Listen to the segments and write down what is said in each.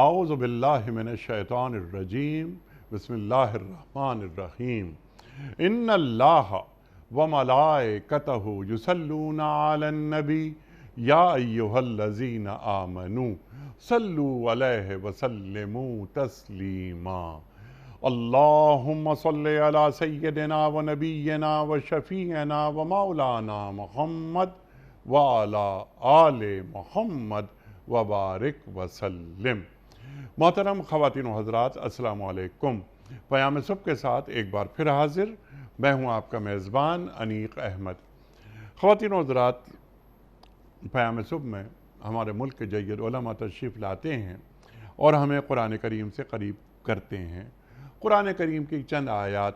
اعوذ باللہ من الشیطان الرجیم بسم اللہ الرحمن الرحیم ان اللہ وملائکتہ یصلون علی النبی یا ایہا الذین آمنوا صلوا علیہ وسلموا تسلیما اللہم صلی علی سیدنا و نبینا و شفیعنا و مولانا محمد وعلی آل محمد وبارک وسلم۔ محترم خواتین و حضرات، السلام علیکم۔ پیام صبح کے ساتھ ایک بار پھر حاضر میں ہوں آپ کا میزبان انیق احمد۔ خواتین و حضرات، پیام صبح میں ہمارے ملک کے جید علماء تشریف لاتے ہیں اور ہمیں قرآن کریم سے قریب کرتے ہیں۔ قرآن کریم کی چند آیات،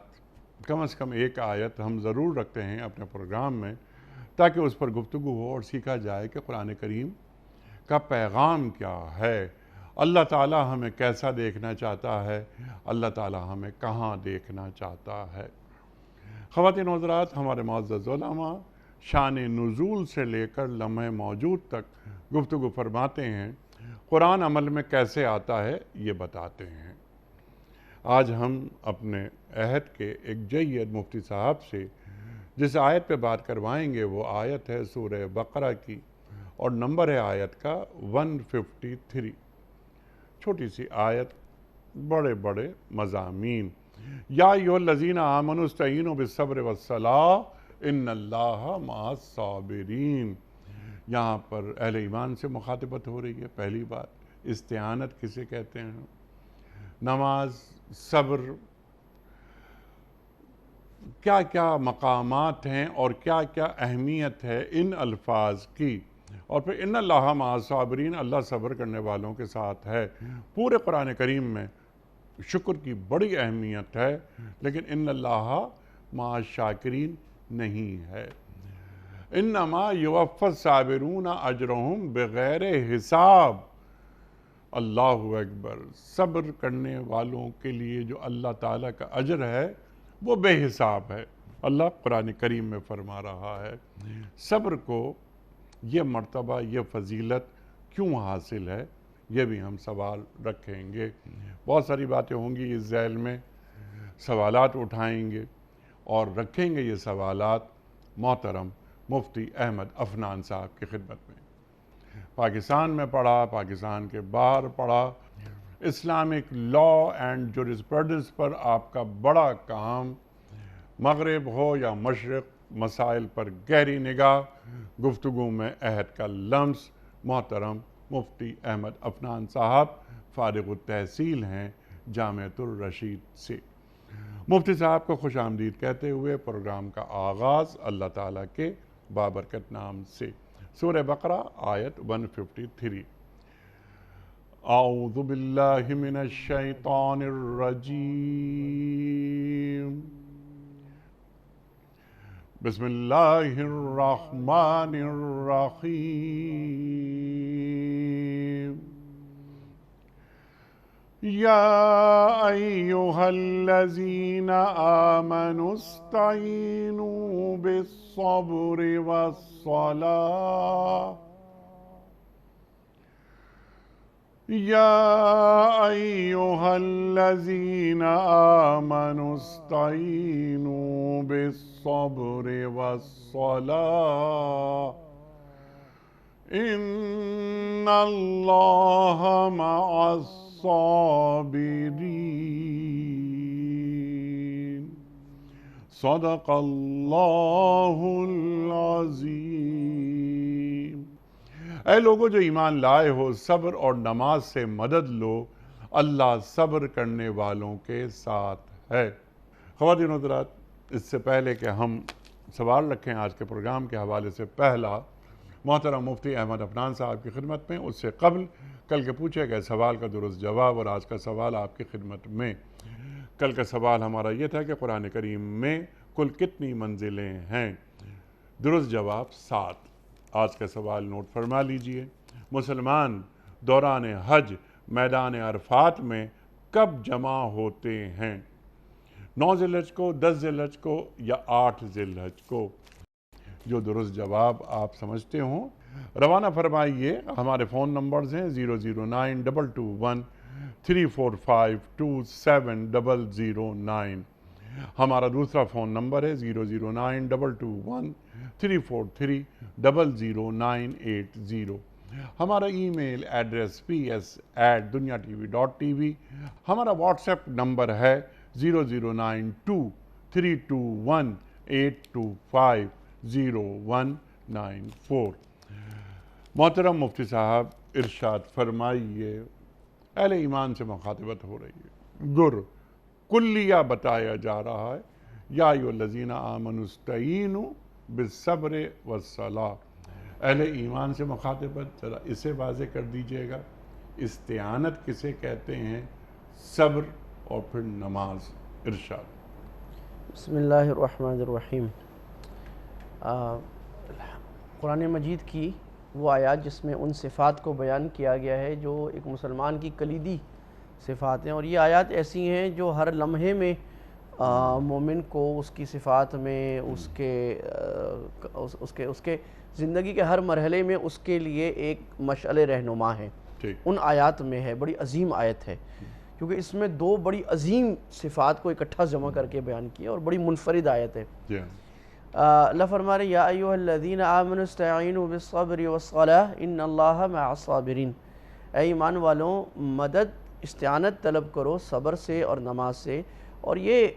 کم از کم ایک آیت ہم ضرور رکھتے ہیں اپنے پروگرام میں، تاکہ اس پر گفتگو ہو اور سیکھا جائے کہ قرآن کریم کا پیغام کیا ہے، اللہ تعالیٰ ہمیں کیسا دیکھنا چاہتا ہے، اللہ تعالیٰ ہمیں کہاں دیکھنا چاہتا ہے۔ خواتین و حضرات، ہمارے معزز علماء شان نزول سے لے کر لمحہ موجود تک گفتگو فرماتے ہیں، قرآن عمل میں کیسے آتا ہے یہ بتاتے ہیں۔ آج ہم اپنے عہد کے ایک جید مفتی صاحب سے جس آیت پہ بات کروائیں گے وہ آیت ہے سورہ بقرہ کی، اور نمبر ہے آیت کا 153۔ چھوٹی سی آیت، بڑے بڑے مضامین۔ یا ایھا الذین آمنوا استعینوا بالصبر والصلاۃ ان اللہ مع الصابرین۔ یہاں پر اہل ایمان سے مخاطبت ہو رہی ہے۔ پہلی بات، استعانت کسے کہتے ہیں؟ نماز، صبر، کیا کیا مقامات ہیں اور کیا کیا اہمیت ہے ان الفاظ کی، اور پھر ان اللہ مع الصابرین، اللہ صبر کرنے والوں کے ساتھ ہے۔ پورے قرآن کریم میں شکر کی بڑی اہمیت ہے، لیکن ان اللہ مع الشاکرین نہیں ہے۔ انما یوفی الصابرون اجرہم بغیر حساب۔ اللہ اکبر۔ صبر کرنے والوں کے لیے جو اللہ تعالیٰ کا اجر ہے وہ بے حساب ہے، اللہ قرآن کریم میں فرما رہا ہے۔ صبر کو یہ مرتبہ، یہ فضیلت کیوں حاصل ہے، یہ بھی ہم سوال رکھیں گے۔ بہت ساری باتیں ہوں گی اس ذیل میں، سوالات اٹھائیں گے اور رکھیں گے یہ سوالات محترم مفتی احمد عفنان صاحب کی خدمت میں۔ پاکستان میں پڑھا، پاکستان کے باہر پڑھا، اسلامک لا اینڈ جورسپروڈنس پر آپ کا بڑا کام، مغرب ہو یا مشرق، مسائل پر گہری نگاہ، گفتگو میں عہد کا لمس۔ محترم مفتی احمد عفنان صاحب فارغ التحصیل ہیں جامعۃ الرشید سے۔ مفتی صاحب کو خوش آمدید کہتے ہوئے پروگرام کا آغاز اللہ تعالیٰ کے بابرکت نام سے۔ سورہ بقرہ آیت 153۔ اعوذ باللہ من الشیطان الرجیم، بسم اللہ الرحمن الرحیم۔ یا ایھا الذین آمنوا استعینوا بالصبر والصلاۃ یا ایھا الذین آمنوا استعینوا بالصبر والصلاۃ ان اللہ مع الصابرین۔ صدق اللہ العظیم۔ اے لوگوں جو ایمان لائے ہو، صبر اور نماز سے مدد لو، اللہ صبر کرنے والوں کے ساتھ ہے۔ خواتین و حضرات، اس سے پہلے کہ ہم سوال رکھیں آج کے پروگرام کے حوالے سے، پہلا محترم مفتی احمد عفنان صاحب کی خدمت میں، اس سے قبل کل کے پوچھے گئے سوال کا درست جواب اور آج کا سوال آپ کی خدمت میں۔ کل کا سوال ہمارا یہ تھا کہ قرآن کریم میں کل کتنی منزلیں ہیں؟ درست جواب 7۔ آج کا سوال نوٹ فرما لیجئے۔ مسلمان دوران حج میدان عرفات میں کب جمع ہوتے ہیں؟ 9 ذی الحج کو، 10 ذی الحج کو یا 8 ذی الحج کو؟ جو درست جواب آپ سمجھتے ہوں روانہ فرمائیے۔ ہمارے فون نمبرز ہیں 0092213452709۔ ہمارا دوسرا فون نمبر ہے 009221343000980۔ ہمارا ای میل ایڈریس ps@duniatv.tv۔ ہمارا واٹس ایپ نمبر ہے 009232182509194۔ محترم مفتی صاحب ارشاد فرمائیے، اہل ایمان سے مخاطبت ہو رہی ہے، گر کلیہ بتایا جا رہا ہے، یا ایھا الذین آمنوا استعینوا بالصبر والصلاۃ۔ اہل ایمان سے مخاطبت، ذرا اسے واضح کر دیجئے گا، استعانت کسے کہتے ہیں، صبر اور پھر نماز، ارشاد۔ بسم اللہ الرحمن الرحیم۔ قرآن مجید کی وہ آیات جس میں ان صفات کو بیان کیا گیا ہے جو ایک مسلمان کی کلیدی صفات ہیں، اور یہ آیات ایسی ہیں جو ہر لمحے میں مومن کو اس کی صفات میں اس کے زندگی کے ہر مرحلے میں اس کے لیے ایک مشعل رہنما ہے، ان آیات میں ہے۔ بڑی عظیم آیت ہے کیونکہ اس میں دو بڑی عظیم صفات کو اکٹھا جمع کر کے بیان کیا، اور بڑی منفرد آیت ہے۔ اللہ فرما رہے یا ایھا الذین آمنوا استعینوا بالصبر والصلاۃ ان اللہ مع الصابرین۔ اے ایمان والوں، مدد استعانت طلب کرو صبر سے اور نماز سے، اور یہ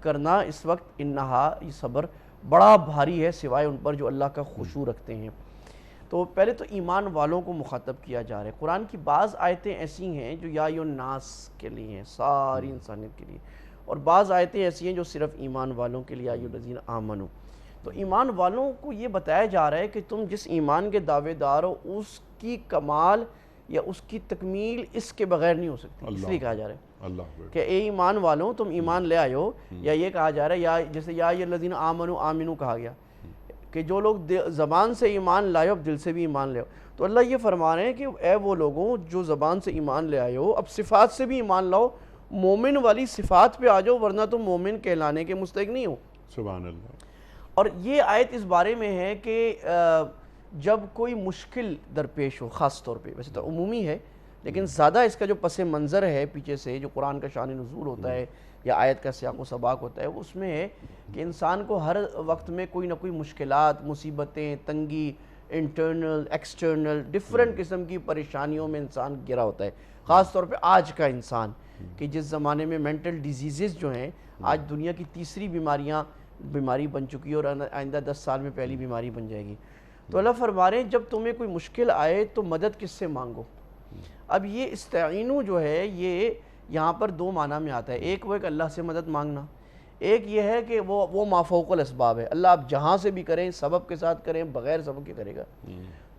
کرنا اس وقت انہا یہ صبر بڑا بھاری ہے سوائے ان پر جو اللہ کا خشوع رکھتے ہیں۔ تو پہلے تو ایمان والوں کو مخاطب کیا جا رہا ہے۔ قرآن کی بعض آیتیں ایسی ہیں جو یا ایھا الناس کے لیے ہیں، ساری انسانیت کے لیے، اور بعض آیتیں ایسی ہیں جو صرف ایمان والوں کے لیے، یا ایھا الذین آمنوا۔ تو ایمان والوں کو یہ بتایا جا رہا ہے کہ تم جس ایمان کے دعوے دار ہو اس کی کمال یا اس کی تکمیل اس کے بغیر نہیں ہو سکتی، اس لیے کہا جا رہا ہے کہ اے ایمان والوں تم ایمان لے آئے ہو، یا یہ کہا جا رہا ہے جیسے یا ایھا الذین آمنوا آمنو کہا گیا کہ جو لوگ زبان سے ایمان لائے ہو اب دل سے بھی ایمان لے ہو۔ تو اللہ یہ فرما رہے ہیں کہ اے وہ لوگوں جو زبان سے ایمان لے آئے ہو اب صفات سے بھی ایمان لاؤ، مومن والی صفات پہ آ جاؤ، ورنہ تم مومن کہلانے کے مستحق نہیں ہو۔ سبحان اللہ۔ اور یہ آیت اس بارے میں ہے کہ جب کوئی مشکل درپیش ہو، خاص طور پہ، ویسے تو عمومی ہے لیکن زیادہ اس کا جو پس منظر ہے پیچھے سے جو قرآن کا شان نزول ہوتا ہے یا آیت کا سیاق و سباق ہوتا ہے، اس میں ہے کہ انسان کو ہر وقت میں کوئی نہ کوئی مشکلات، مصیبتیں، تنگی، انٹرنل ایکسٹرنل ڈیفرنٹ قسم کی پریشانیوں میں انسان گرا ہوتا ہے، خاص طور پہ آج کا انسان، کہ جس زمانے میں مینٹل ڈیزیزز جو ہیں آج دنیا کی تیسری بیماری بن چکی ہے، اور آئندہ 10 سال میں پہلی بیماری بن جائے گی۔ تو اللہ فرما رہے ہیں جب تمہیں کوئی مشکل آئے تو مدد کس سے مانگو۔ اب یہ استعینوا جو ہے یہ یہاں پر دو معنی میں آتا ہے، ایک وہ ایک اللہ سے مدد مانگنا، ایک یہ ہے کہ وہ ما فوق الاسباب ہے، اللہ آپ جہاں سے بھی کریں سبب کے ساتھ کریں، بغیر سبب کے کرے گا۔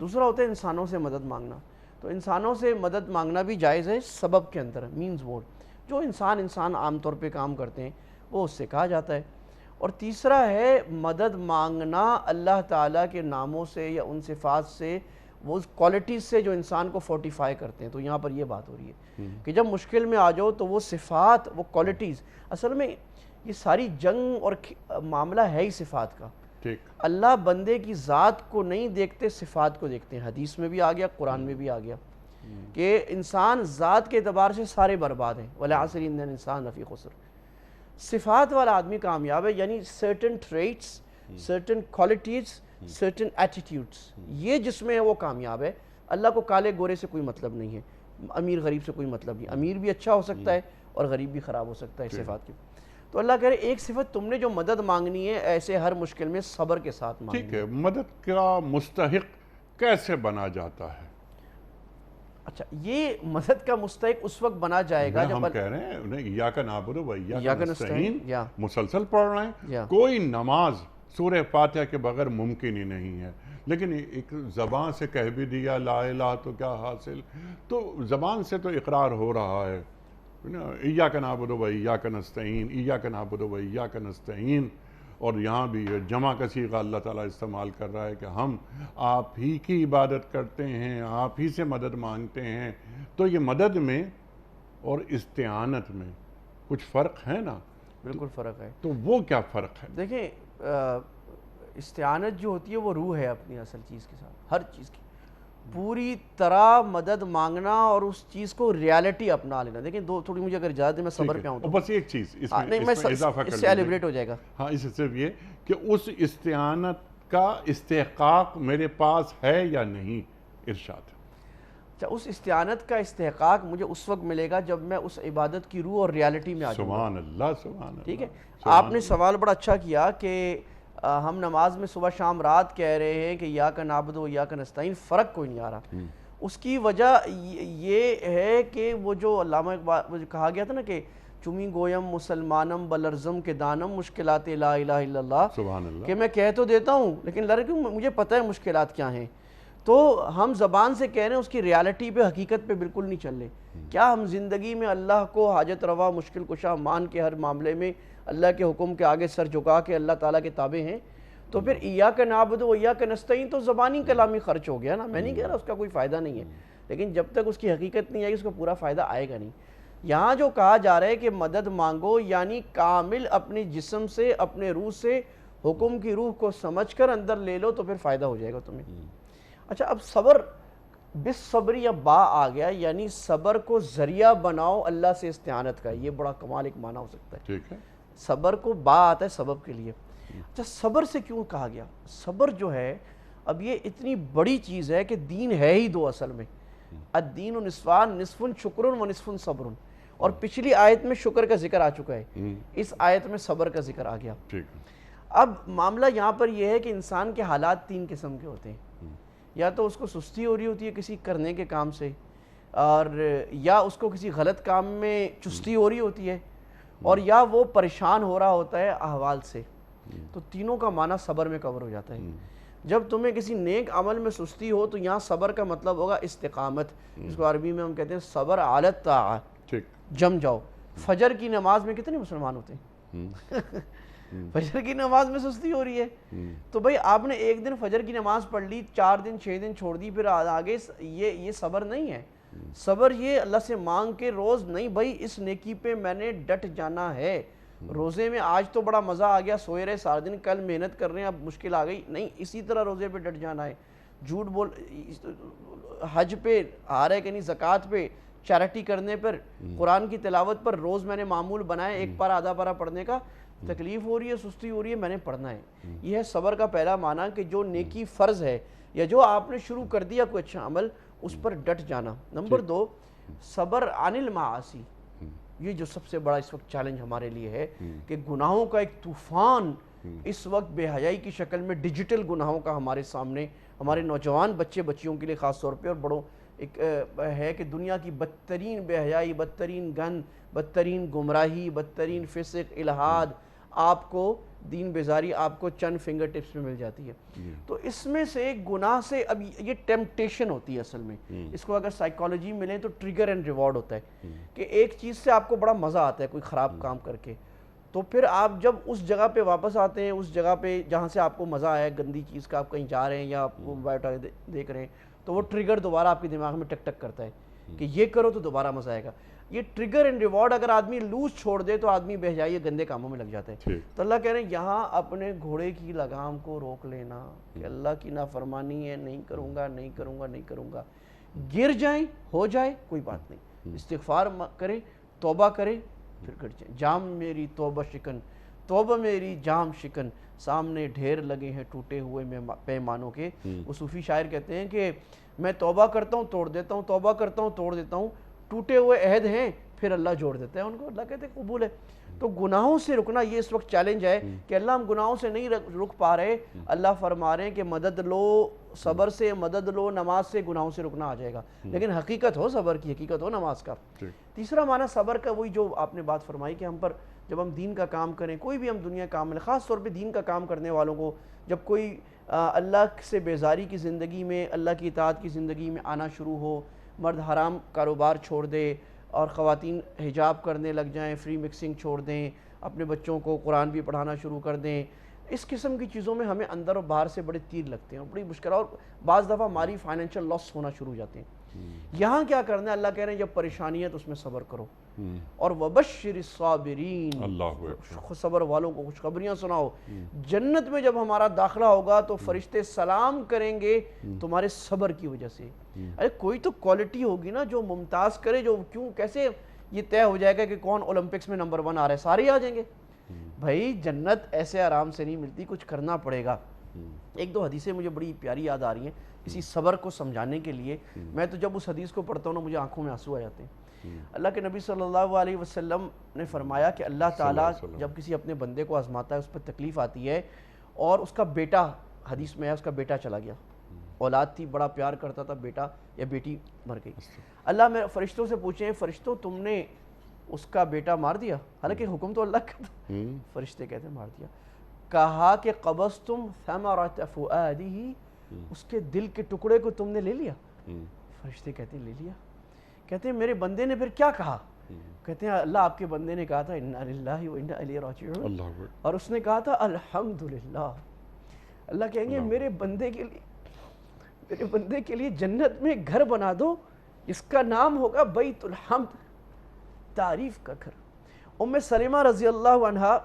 دوسرا ہوتا ہے انسانوں سے مدد مانگنا، تو انسانوں سے مدد مانگنا بھی جائز ہے سبب کے اندر، مینز وورڈ، جو انسان عام طور پہ کام کرتے ہیں وہ اس سے کہا جاتا ہے۔ اور تیسرا ہے مدد مانگنا اللہ تعالیٰ کے ناموں سے یا ان صفات سے، وہ کوالٹیز سے جو انسان کو فورٹیفائی کرتے ہیں۔ تو یہاں پر یہ بات ہو رہی ہے کہ جب مشکل میں آ جاؤ تو وہ صفات، وہ کوالٹیز، اصل میں یہ ساری جنگ اور معاملہ ہے ہی صفات کا۔ اللہ بندے کی ذات کو نہیں دیکھتے، صفات کو دیکھتے ہیں۔ حدیث میں بھی آ گیا، قرآن میں بھی آ گیا کہ انسان ذات کے اعتبار سے سارے برباد ہیں، وَالْعَصْرِ إِنَّ الْإِنسَانَ لَفِي خُسْرٍ۔ صفات والا آدمی کامیاب ہے، یعنی certain traits, certain qualities, certain attitudes, یہ جس میں ہے وہ کامیاب ہے۔ اللہ کو کالے گورے سے کوئی مطلب نہیں ہے، امیر غریب سے کوئی مطلب نہیں، امیر بھی اچھا ہو سکتا ہے اور غریب بھی خراب ہو سکتا ہے صفات کی۔ تو اللہ کہہ رہے ایک صفت تم نے جو مدد مانگنی ہے ایسے ہر مشکل میں صبر کے ساتھ مانگنی ہے۔ ٹھیک ہے، مدد کا مستحق کیسے بنا جاتا ہے؟ اچھا، یہ مدد کا مستحق اس وقت بنا جائے گا جب ہم کہہ رہے ہیں انہیں ایاک نعبد و ایاک نستعین مسلسل پڑھ رہے ہیں، کوئی نماز سورہ فاتحہ کے بغیر ممکن ہی نہیں ہے، لیکن ایک زبان سے کہہ بھی دیا لا الہ تو کیا حاصل، تو زبان سے تو اقرار ہو رہا ہے ایاک نعبد و ایاک نستعین، ایاک نعبد و ایاک نستعین، اور یہاں بھی جمع کا صیغہ اللہ تعالیٰ استعمال کر رہا ہے کہ ہم آپ ہی کی عبادت کرتے ہیں، آپ ہی سے مدد مانگتے ہیں۔ تو یہ مدد میں اور استعانت میں کچھ فرق ہے نا؟ بالکل فرق ہے۔ تو وہ کیا فرق ہے؟ دیکھیں استعانت جو ہوتی ہے وہ روح ہے اپنی اصل چیز کے ساتھ، ہر چیز کی پوری طرح مدد مانگنا اور اس چیز کو ریالٹی اپنا لینا. دیکھیں تھوڑی مجھے اگر اجازت ہے میں صبر پہ آؤں تو بس ایک چیز اس میں اضافہ کر اس سے ایلیبریٹ ہو جائے گا. ہاں اس سے صرف یہ کہ اس استعانت کا استحقاق میرے پاس ہے یا نہیں. ارشاد. اچھا اس استعانت کا استحقاق مجھے اس وقت ملے گا جب میں اس عبادت کی روح اور ریالٹی میں آ جاؤں گا. سبحان اللہ سبحان اللہ. ٹھیک ہے. آپ نے سوال بڑا اچھا کیا کہ ہم نماز میں صبح شام رات کہہ رہے ہیں کہ ایاک نعبد و ایاک نستعین، فرق کوئی نہیں آ رہا. اس کی وجہ یہ ہے کہ وہ جو علامہ اقبال کہا گیا تھا نا کہ چمی گویم مسلمانم بلرزم کے دانم مشکلات لا الہ الا اللہ، سبحان اللہ، کہ میں کہہ تو دیتا ہوں لیکن لڑکوں مجھے پتہ ہے مشکلات کیا ہیں. تو ہم زبان سے کہہ رہے ہیں، اس کی ریالٹی پہ حقیقت پہ بالکل نہیں چل رہے. کیا ہم زندگی میں اللہ کو حاجت روا مشکل کشا مان کے ہر معاملے میں اللہ کے حکم کے آگے سر جھکا کے اللہ تعالیٰ کے تابع ہیں؟ تو پھر ایاک نعبد و ایاک نستعین تو زبانی کلامی خرچ ہو گیا نا. میں نہیں کہہ رہا اس کا کوئی فائدہ نہیں ہے، لیکن جب تک اس کی حقیقت نہیں آئے گی اس کا پورا فائدہ آئے گا نہیں. یہاں جو کہا جا رہا ہے کہ مدد مانگو، یعنی کامل اپنے جسم سے اپنے روح سے حکم کی روح کو سمجھ کر اندر لے لو تو پھر فائدہ ہو جائے گا تمہیں. اچھا اب صبر بس صبر یا با آ گیا، یعنی صبر کو ذریعہ بناؤ اللہ سے استعانت کا. یہ بڑا کمال ایک معنی ہو سکتا ہے. ٹھیک ہے. صبر کو با آتا ہے سبب کے لیے. اچھا صبر سے کیوں کہا گیا؟ صبر جو ہے اب یہ اتنی بڑی چیز ہے کہ دین ہے ہی دو اصل میں. الدین نصفان، نصف شکر و نصف صبر. اور پچھلی آیت میں شکر کا ذکر آ چکا ہے، اس آیت میں صبر کا ذکر آ گیا. اب معاملہ یہاں پر یہ ہے کہ انسان کے حالات تین قسم کے ہوتے ہیں. یا تو اس کو سستی ہو رہی ہوتی ہے کسی کرنے کے کام سے، اور یا اس کو کسی غلط کام میں چستی ہو رہی ہوتی ہے، اور یا وہ پریشان ہو رہا ہوتا ہے احوال سے. تو تینوں کا معنی صبر میں کور ہو جاتا ہے. جب تمہیں کسی نیک عمل میں سستی ہو تو یہاں صبر کا مطلب ہوگا استقامت، جس کو عربی میں ہم کہتے ہیں صبر علی الطاعہ. جم جاؤ. فجر کی نماز میں کتنے مسلمان ہوتے ہیں؟ فجر کی نماز میں سستی ہو رہی ہے تو بھائی آپ نے ایک دن فجر کی نماز پڑھ لی، 4 دن 6 دن چھوڑ دی، پھر آگے یہ صبر نہیں ہے. صبر یہ اللہ سے مانگ کے روز نہیں بھائی اس نیکی پہ میں نے ڈٹ جانا ہے. روزے میں آج تو بڑا مزہ آ گیا، سوئے رہے سارے دن، کل محنت کر رہے ہیں اب مشکل آ گئی، نہیں اسی طرح روزے پہ ڈٹ جانا ہے. جھوٹ بول حج پہ آ رہے کہ نہیں، زکوٰۃ پہ، چیریٹی کرنے پر، قرآن کی تلاوت پر روز میں نے معمول بنایا ایک پارہ آدھا پارہ پڑھنے کا. تکلیف ہو رہی ہے، سستی ہو رہی ہے، میں نے پڑھنا ہے. یہ ہے صبر کا پہلا معنی کہ جو نیکی فرض ہے یا جو آپ نے شروع کر دیا کوئی اچھا عمل اس پر ڈٹ جانا. نمبر 2 صبر عن المعاصی. یہ جو سب سے بڑا اس وقت چیلنج ہمارے لیے ہے کہ گناہوں کا ایک طوفان اس وقت بے حیائی کی شکل میں ڈیجیٹل گناہوں کا ہمارے سامنے، ہمارے نوجوان بچے بچیوں کے لیے خاص طور پہ اور بڑوں ایک ہے کہ دنیا کی بدترین بے حیائی، بدترین گند، بدترین گمراہی، بدترین فسق، الہاد آپ کو دین بیزاری آپ کو چند فنگر ٹپس میں مل جاتی ہے. تو اس میں سے گناہ سے اب یہ ٹیمپٹیشن ہوتی ہے اصل میں. اس کو اگر سائیکالوجی ملے تو ٹریگر اینڈ ریوارڈ ہوتا ہے کہ ایک چیز سے آپ کو بڑا مزہ آتا ہے کوئی خراب کام کر کے، تو پھر آپ جب اس جگہ پہ واپس آتے ہیں، اس جگہ پہ جہاں سے آپ کو مزہ آیا گندی چیز کا، آپ کہیں جا رہے ہیں یا آپ کو موبائل دیکھ رہے ہیں، تو وہ ٹریگر دوبارہ آپ کے دماغ میں ٹک ٹک کرتا ہے کہ یہ کرو تو دوبارہ مزہ آئے گا. یہ ٹریگر اینڈ ریوارڈ اگر آدمی لوز چھوڑ دے تو آدمی بہ جائے گندے کاموں میں لگ جاتا ہے. تو اللہ کہہ رہے ہیں یہاں اپنے گھوڑے کی لگام کو روک لینا کہ اللہ کی نافرمانی ہے، نہیں کروں گا نہیں کروں گا نہیں کروں گا. گر جائیں ہو جائے کوئی بات نہیں، استغفار کریں، توبہ کریں، پھر گر جائیں. جام میری توبہ شکن، توبہ میری جام شکن، سامنے ڈھیر لگے ہیں ٹوٹے ہوئے پیمانوں کے. وہ صوفی شاعر کہتے ہیں کہ میں توبہ کرتا ہوں توڑ دیتا ہوں، توبہ کرتا ہوں توڑ دیتا ہوں، ٹوٹے ہوئے عہد ہیں پھر اللہ جوڑ دیتا ہے ان کو. اللہ کہتے ہیں قبول ہے. تو گناہوں سے رکنا یہ اس وقت چیلنج ہے کہ اللہ ہم گناہوں سے نہیں رک پا رہے. اللہ فرما رہے ہیں کہ مدد لو صبر سے، مدد لو نماز سے، گناہوں سے رکنا آ جائے گا. لیکن حقیقت ہو صبر کی، حقیقت ہو نماز کا. تیسرا معنی صبر کا وہی جو آپ نے بات فرمائی کہ ہم پر جب ہم دین کا کام کریں، کوئی بھی ہم دنیا کا کام، خاص طور پہ دین کا کام کرنے والوں کو جب کوئی اللہ سے بیزاری کی زندگی میں، اللہ کی اطاعت کی زندگی میں آنا شروع ہو، مرد حرام کاروبار چھوڑ دے اور خواتین حجاب کرنے لگ جائیں، فری مکسنگ چھوڑ دیں، اپنے بچوں کو قرآن بھی پڑھانا شروع کر دیں، اس قسم کی چیزوں میں ہمیں اندر اور باہر سے بڑے تیر لگتے ہیں اور بڑی مشکل، اور بعض دفعہ ہماری فائنینشیل لاس ہونا شروع ہو جاتے ہیں. یہاں کیا کرنا ہے؟ اللہ کہہ رہے ہیں جب پریشانی ہے تو اس میں صبر کرو، اور وبشر الصابرین، اللہ صبر والوں کو خوشخبریاں سناؤ۔ جنت میں جب ہمارا داخلہ ہوگا تو فرشتے سلام کریں گے تمہارے صبر کی وجہ سے۔ ارے کوئی تو کوالٹی ہوگی نا جو ممتاز کرے، جو کیوں کیسے یہ طے ہو جائے گا کہ کون اولمپکس میں نمبر 1 آ رہا ہے؟ سارے ہی آ جائیں گے؟ بھائی جنت ایسے آرام سے نہیں ملتی، کچھ کرنا پڑے گا۔ ایک دو حدیثیں مجھے بڑی پیاری یاد آ رہی ہیں اسی صبر کو سمجھانے کے لیے۔ میں تو جب اس حدیث کو پڑھتا ہوں نا مجھے آنکھوں میں آنسو آ جاتے ہیں۔ اللہ کے نبی صلی اللہ علیہ وسلم نے فرمایا کہ اللہ تعالیٰ جب کسی اپنے بندے کو آزماتا ہے، اس پر تکلیف آتی ہے، اور اس کا بیٹا، حدیث میں ہے اس کا بیٹا چلا گیا، اولاد تھی، بڑا پیار کرتا تھا، بیٹا یا بیٹی مر گئی، اللہ میں فرشتوں سے پوچھیں فرشتوں تم نے اس کا بیٹا مار دیا؟ حالانکہ حکم تو اللہ کا تھا۔ فرشتے کہتے ہیں مار دیا۔ کہا کہ قبضتم ثمرۃ فؤادہ، اس کے دل کے ٹکڑے کو تم نے لے لیا؟ فرشتے کہتے ہیں لے لیا۔ کہتے ہیں میرے بندے نے پھر کیا کہا؟ کہتے ہیں اللہ آپ کے بندے نے کہا تھا انا للہ و انا الیہ راجعون، اور اس نے کہا تھا الحمدللہ۔ اللہ کہیں گے میرے بندے کے لیے جنت میں گھر بنا دو، اس کا نام ہوگا بیت الحمد، تعریف کا گھر۔ ام سلمہ رضی اللہ عنہا،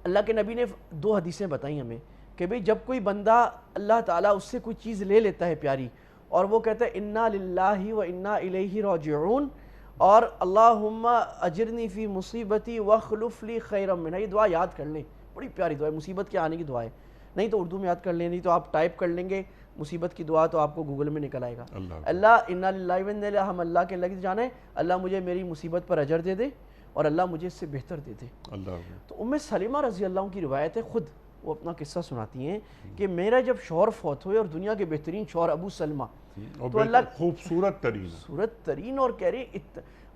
اللہ کے نبی نے 2 حدیثیں بتائیں ہمیں کہ بھئی جب کوئی بندہ اللہ تعالیٰ اس سے کوئی چیز لے لیتا ہے پیاری، اور وہ کہتا ہے انا للہ و انا الیہ راجعون، اور اللہم اجرنی فی مصیبتی واخلف لی خیرا منہا، یہ دعا یاد کر لیں، بڑی پیاری دعا ہے، مصیبت کے آنے کی دعا ہے۔ نہیں تو اردو میں یاد کر لیں، نہیں تو آپ ٹائپ کر لیں گے مصیبت کی دعا تو آپ کو گوگل میں نکل آئے گا۔ اللہ انا للہ و انا الیہ، ہم اللہ کے لگے جانا ہے، اللہ مجھے میری مصیبت پر اجر دے دے اور اللہ مجھے اس سے بہتر دے دے۔ تو ام سلمہ رضی اللہ عنہ کی روایت ہے، خود وہ اپنا قصہ سناتی ہیں کہ میرا جب شوہر فوت ہوئے، اور دنیا کے بہترین شوہر ابو سلمہ، تو اللہ خوبصورت ترین، اور کہہ رہی